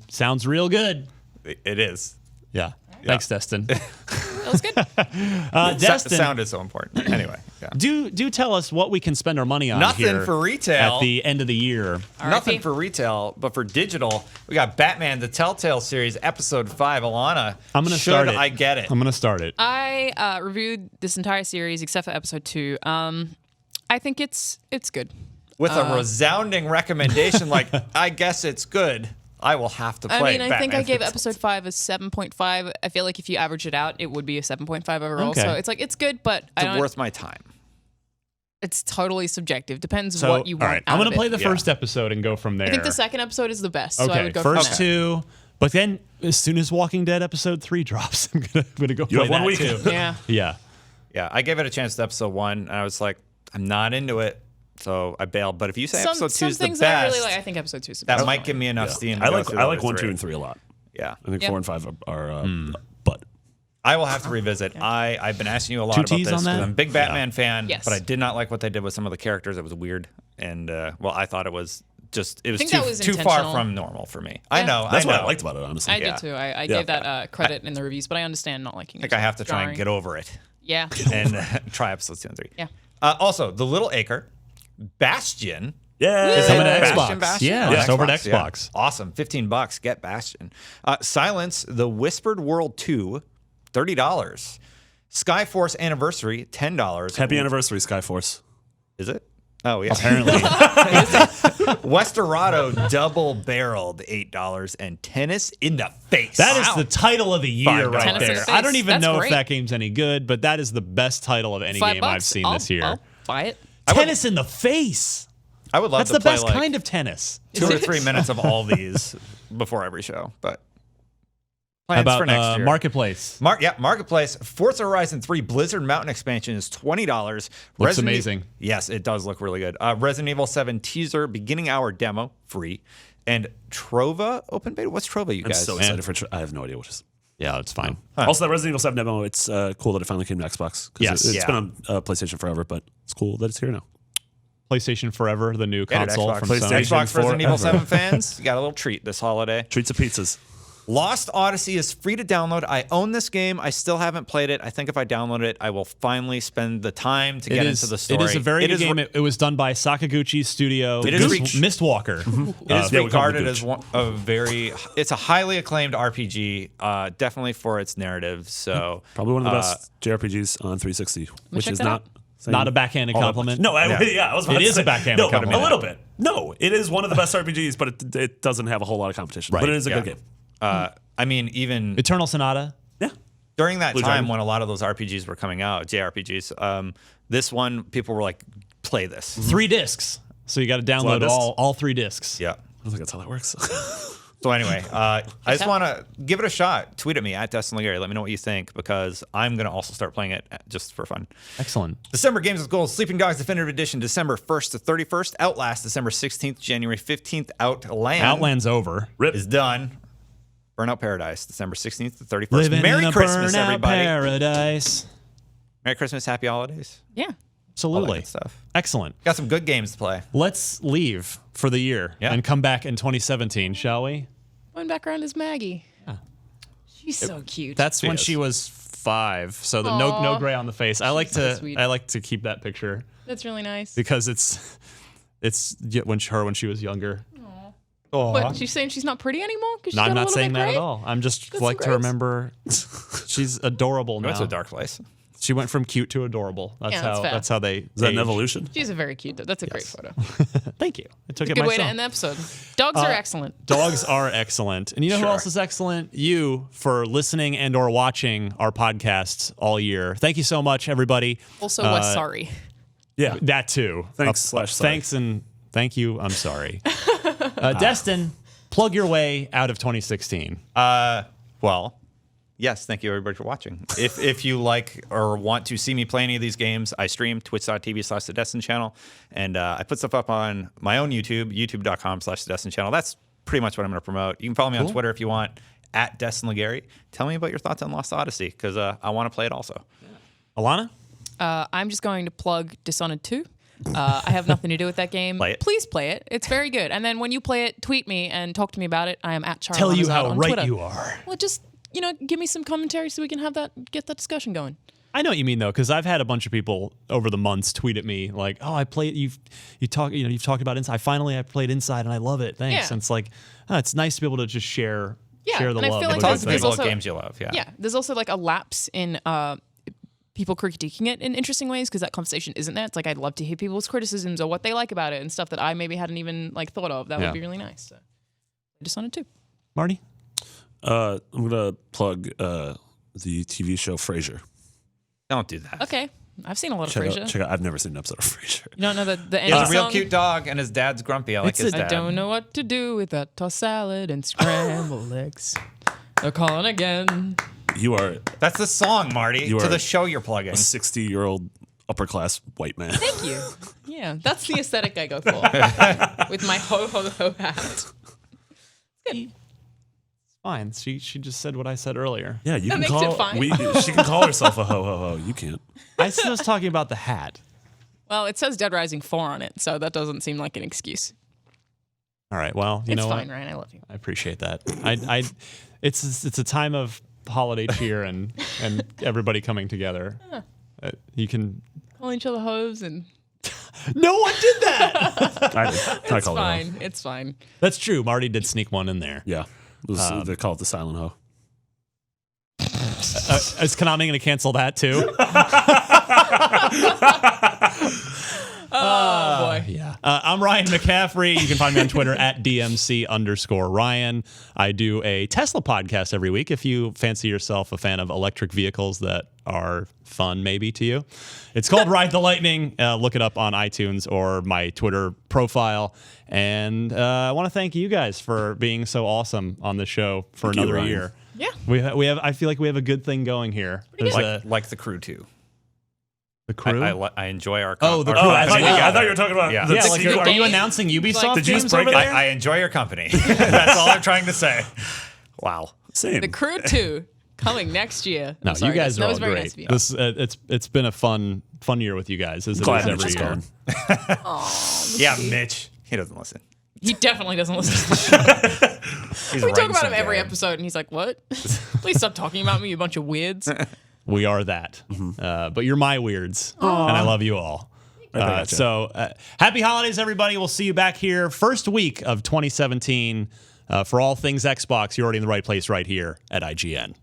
S1: sounds real good.
S3: It is.
S1: Yeah. Thanks, Destin.
S2: That was good.
S1: Destin,
S3: Sound is so important. Anyway, yeah.
S1: do tell us what we can spend our money on
S3: Nothing
S1: here
S3: for retail.
S1: at the end of the year.
S3: Nothing for retail, but for digital, we got Batman: The Telltale Series, Episode 5. Alana,
S1: I'm going to start it.
S3: I get it?
S1: I'm going to start it.
S2: I reviewed this entire series except for episode 2. I think it's good.
S3: With a resounding recommendation, like, I guess it's good. I will have to play.
S2: I mean, I think I
S3: Batman.
S2: gave episode 5 a 7.5. I feel like if you average it out, it would be a 7.5 overall.
S1: Okay.
S2: So it's like, it's good, but I
S3: It's
S2: don't,
S3: worth my time.
S2: it's totally subjective. Depends
S1: So,
S2: what you
S1: all
S2: want
S1: right,
S2: out
S1: I'm going
S2: of
S1: to play
S2: it.
S1: the first episode and go from there.
S2: I think the second episode is the best. So I
S1: Okay,
S2: would go
S1: first
S2: from there.
S1: two. But then, as soon as Walking Dead episode 3 drops, I'm gonna go play
S5: have one
S1: that
S5: week.
S1: too.
S2: Yeah.
S1: Yeah.
S3: Yeah, I gave it a chance to episode 1, and I was like, I'm not into it, so I bailed. But if you say episode 2
S2: Some
S3: is the
S2: things that I
S3: best,
S2: really like. I think episode 2 is the
S3: that
S2: best.
S3: might give me enough steam. To
S5: I
S3: go
S5: like
S3: through
S5: I
S3: the
S5: like
S3: other
S5: 1, 2,
S3: three.
S5: and 3 a lot.
S3: Yeah,
S5: I think
S2: Yeah.
S5: 4 and 5 are but.
S3: I will have to revisit. I've been asking you a lot
S1: Two
S3: about
S1: Ts
S3: this
S1: on that?
S3: because I'm a big Batman fan,
S2: Yes.
S3: but I did not like what they did with some of the characters. It was weird, and I thought it was
S2: think that was
S3: too far
S2: intentional.
S3: from normal for me. I
S2: Yeah.
S3: know.
S5: That's
S3: I
S5: what
S3: know.
S5: I liked about it, honestly.
S2: I
S3: Yeah.
S2: did too. I gave that credit in the reviews, but I understand not liking it.
S3: I think I have to try and get over it
S2: Yeah.
S3: and try episodes 2 and 3.
S2: Yeah.
S3: Also, The Little Acre, Bastion.
S5: Yeah.
S3: Is
S1: Coming
S3: it
S1: to
S3: Bastion,
S1: Xbox.
S3: Bastion?
S1: Yeah,
S3: On
S1: it's over at
S3: yeah.
S1: Xbox.
S3: Awesome. $15. Get Bastion. Silence, The Whispered World 2, $30. Skyforce Anniversary, $10.
S5: Happy anniversary, Skyforce.
S3: Is it? Oh, yeah.
S1: Apparently.
S3: Westerado Double Barreled, $8. And Tennis in the Face.
S1: That is the title of the year
S3: $5.
S1: right
S2: Tennis in
S1: there.
S2: the
S1: I don't
S2: Face.
S1: even
S2: That's
S1: know if
S2: great.
S1: that game's any good, but that is the best title of any
S2: $5.
S1: game I've seen this year.
S2: I'll buy it.
S1: Tennis in the face.
S3: I would love
S1: That's
S3: to
S1: the
S3: play
S1: best
S3: like
S1: kind of tennis.
S3: 2 or 3 minutes of all these before every show, but
S1: How
S3: plans
S1: about
S3: for next year.
S1: Marketplace?
S3: Marketplace. Forza Horizon 3 Blizzard Mountain Expansion is $20.
S1: Looks amazing.
S3: Yes, it does look really good. Resident Evil 7 teaser beginning hour demo free, and Trova open beta. What's Trova, you
S5: I'm
S3: guys?
S5: so excited for I have no idea what it is.
S1: Yeah, it's fine.
S5: Also, that Resident Evil 7 demo, it's cool that it finally came to Xbox. 'Cause
S1: Yes.
S5: It's
S3: Yeah.
S5: been on PlayStation forever, but it's cool that it's here now.
S1: PlayStation Forever, the new
S3: Get it,
S1: console
S3: Xbox.
S1: from
S5: PlayStation.
S1: Sony.
S3: Xbox Resident Evil
S5: forever.
S3: 7 fans, you got a little treat this holiday.
S5: Treats of pizzas.
S3: Lost Odyssey is free to download. I own this game. I still haven't played it. I think if I download it, I will finally spend the time to get into the story.
S1: It is a very good game. It was done by Sakaguchi's studio.
S3: It is
S1: Mistwalker.
S3: It is
S5: yeah, we call it
S3: regarded
S5: Gooch.
S3: as it's a highly acclaimed RPG, definitely for its narrative. So
S5: Probably one of the best JRPGs on 360, which
S2: check
S5: is
S2: that
S5: not
S2: out.
S5: saying
S1: Not a backhanded
S5: all that
S1: compliment.
S5: much. No,
S3: Yeah.
S5: I was about
S1: It
S5: to
S1: is
S5: say,
S1: a backhanded
S5: no,
S1: compliment.
S5: a little bit. No, it is one of the best RPGs, but it doesn't have a whole lot of competition.
S1: Right.
S5: But it is a
S3: Yeah.
S5: good game.
S3: I mean, even
S1: Eternal Sonata.
S5: Yeah.
S3: during that
S5: Blue
S3: time
S5: Dragon.
S3: when a lot of those RPGs were coming out, JRPGs, this one people were like, play this.
S1: 3 discs. So you got to download
S5: discs?
S1: all 3 discs.
S3: Yeah.
S5: I don't think that's how that works.
S3: So anyway, I just want to give it a shot. Tweet at me at Destin Legary. Let me know what you think because I'm going to also start playing it just for fun.
S1: Excellent.
S3: December Games with Gold, Sleeping Dogs Definitive Edition, December 1st to 31st. Outlast, December 16th, January 15th.
S1: Outland's over.
S5: Rip.
S3: is done. Burnout Paradise, December 16th to 31st.
S1: Living
S3: Merry
S1: in a
S3: Christmas,
S1: burnout
S3: everybody.
S1: paradise.
S3: Merry Christmas, Happy Holidays.
S2: Yeah.
S3: All that
S1: Absolutely.
S3: good stuff.
S1: Excellent.
S3: Got some good games to play.
S1: Let's leave for the year
S3: Yeah.
S1: and come back in 2017, shall we?
S2: One background is Maggie. She's so cute.
S1: That's when
S5: is.
S1: she was 5, so the no
S2: Aw.
S1: gray on the face. I like
S2: so
S1: to
S2: sweet.
S1: I like to keep that picture
S2: That's really nice.
S1: because it's when she was younger.
S2: What, she's saying she's not pretty anymore? 'Cause she's
S1: No,
S2: got
S1: I'm
S2: a
S1: not
S2: little
S1: saying
S2: bit
S1: that
S2: gray?
S1: at all. I'm just
S2: Got
S1: like
S2: some
S1: to
S2: grays?
S1: remember she's adorable now.
S3: That's a dark place.
S1: She went from cute to adorable. That's
S2: Yeah, that's fair.
S1: That's how they.
S5: Is that an evolution?
S2: She's a very cute. That's a great photo.
S1: Thank you. I took it
S2: Good way to
S1: myself.
S2: end the episode. Dogs are excellent.
S1: Dogs are excellent. And you know who
S3: Sure.
S1: else is excellent? You, for listening and or watching our podcasts all year. Thank you so much, everybody.
S2: Also, Wes, sorry.
S5: Yeah.
S1: That too.
S5: Thanks slash sorry.
S1: Thanks and thank you. I'm sorry. Destin, plug your way out of 2016.
S3: Well, yes, thank you everybody for watching. If you like or want to see me play any of these games, I stream twitch.tv/The Destin Channel, and I put stuff up on my own YouTube, youtube.com/The Destin Channel. That's pretty much what I'm going to promote. You can follow me on Twitter if you want, at Destin Legary. Tell me about your thoughts on Lost Odyssey, because I want to play it also.
S1: Alana?
S2: I'm just going to plug Dishonored 2. I have nothing to do with that game.
S3: Play it.
S2: Please play it. It's very good. And then when you play it, tweet me and talk to me about it. I am at Charlie.
S1: Tell you how
S2: on
S1: right
S2: Twitter.
S1: you are.
S2: Well, just give me some commentary so we can get that discussion going.
S1: I know what you mean though, because I've had a bunch of people over the months tweet at me like, "Oh, I played. You've talked about Inside. I played Inside and I love it. Thanks."
S2: Yeah.
S1: And it's like, it's nice to be able to just share the
S2: and I
S1: love.
S2: feel like
S1: of
S3: Talk
S1: a
S3: to
S1: good
S2: there's
S3: people
S1: thing.
S3: about
S2: also-
S3: games you love. Yeah.
S2: Yeah, there's also like a lapse in people critiquing it in interesting ways because that conversation isn't there. It's like I'd love to hear people's criticisms or what they like about it and stuff that I maybe hadn't even thought of. That
S1: Yeah.
S2: would be really nice. So, Dishonored 2.
S1: Marty?
S5: I'm gonna plug the TV show Frasier.
S3: Don't do that.
S2: Okay, I've seen a lot of
S5: Check
S2: Frasier.
S5: out, check out. I've never seen an episode of Frasier.
S2: You don't know the
S3: He
S2: ending
S3: has a real
S2: song?
S3: cute dog, and his dad's grumpy. I like
S1: It's
S3: his
S1: a-
S3: dad.
S2: I don't know what to do with that tossed salad and scrambled eggs. They're calling again.
S5: You are
S3: That's the song, Marty,
S5: You
S3: to
S5: are
S3: the show you're plugging.
S5: a 60-year-old upper class white man.
S2: Thank you. Yeah, that's the aesthetic I go for with my ho ho ho hat.
S1: Fine. She just said what I said earlier.
S5: Yeah, you
S2: That
S5: can
S2: makes
S5: call.
S2: it fine.
S5: She can call herself a ho ho ho. You can't.
S1: I still was talking about the hat.
S2: Well, it says Dead Rising 4 on it, so that doesn't seem like an excuse.
S1: All right. Well, you
S2: It's
S1: know
S2: fine,
S1: what?
S2: Ryan. I love you.
S1: I appreciate that. It's a time of holiday cheer and everybody coming together. You can.
S2: Calling each other hoes and
S1: No one did that.
S5: I
S2: it's
S5: call it
S2: fine.
S5: ho.
S2: It's fine.
S1: That's true. Marty did sneak one in there.
S5: Yeah, they call it the silent ho.
S1: Is Konami going to cancel that too?
S2: Oh boy.
S1: Yeah. I'm Ryan McCaffrey. You can find me on Twitter at DMC_Ryan. I do a Tesla podcast every week if you fancy yourself a fan of electric vehicles that are fun maybe to you. It's called Ride the Lightning. Look it up on iTunes or my Twitter profile. And I want to thank you guys for being so awesome on the show for
S5: Thank you,
S1: another
S5: Ryan.
S1: year.
S2: Yeah.
S1: We have. I feel like we have a good thing going here. There's
S3: like the crew too.
S1: the crew.
S3: I enjoy our.
S1: Oh, the
S3: our
S1: crew.
S3: company
S5: I thought
S3: together.
S5: you were talking about.
S3: Yeah.
S5: the
S1: yeah, like
S5: sequel.
S1: are you announcing Ubisoft
S2: Did
S5: you
S1: games
S5: just break
S1: over
S5: it?
S1: there?
S3: I enjoy your company. That's all I'm trying to say. Wow.
S5: Same.
S2: The Crew 2 coming next year.
S1: No,
S2: I'm sorry,
S1: you guys
S2: that
S1: are
S2: was
S1: all
S2: very
S1: great.
S2: Nice of you.
S1: This it's been a fun year with you guys as it
S5: Glad
S1: is
S5: Mitch
S1: every
S5: is
S1: year.
S5: gone.
S3: Yeah, Mitch. He doesn't listen.
S2: He definitely doesn't listen to the show.
S3: He's
S2: We talk
S3: writing
S2: about
S3: some
S2: him every
S3: down.
S2: episode, and he's like, "What? Please stop talking about me, you bunch of weirds."
S1: We are that, but you're my weirds, and I love you all.
S5: gotcha.
S1: So happy holidays, everybody! We'll see you back here first week of 2017 for all things Xbox. You're already in the right place right here at IGN.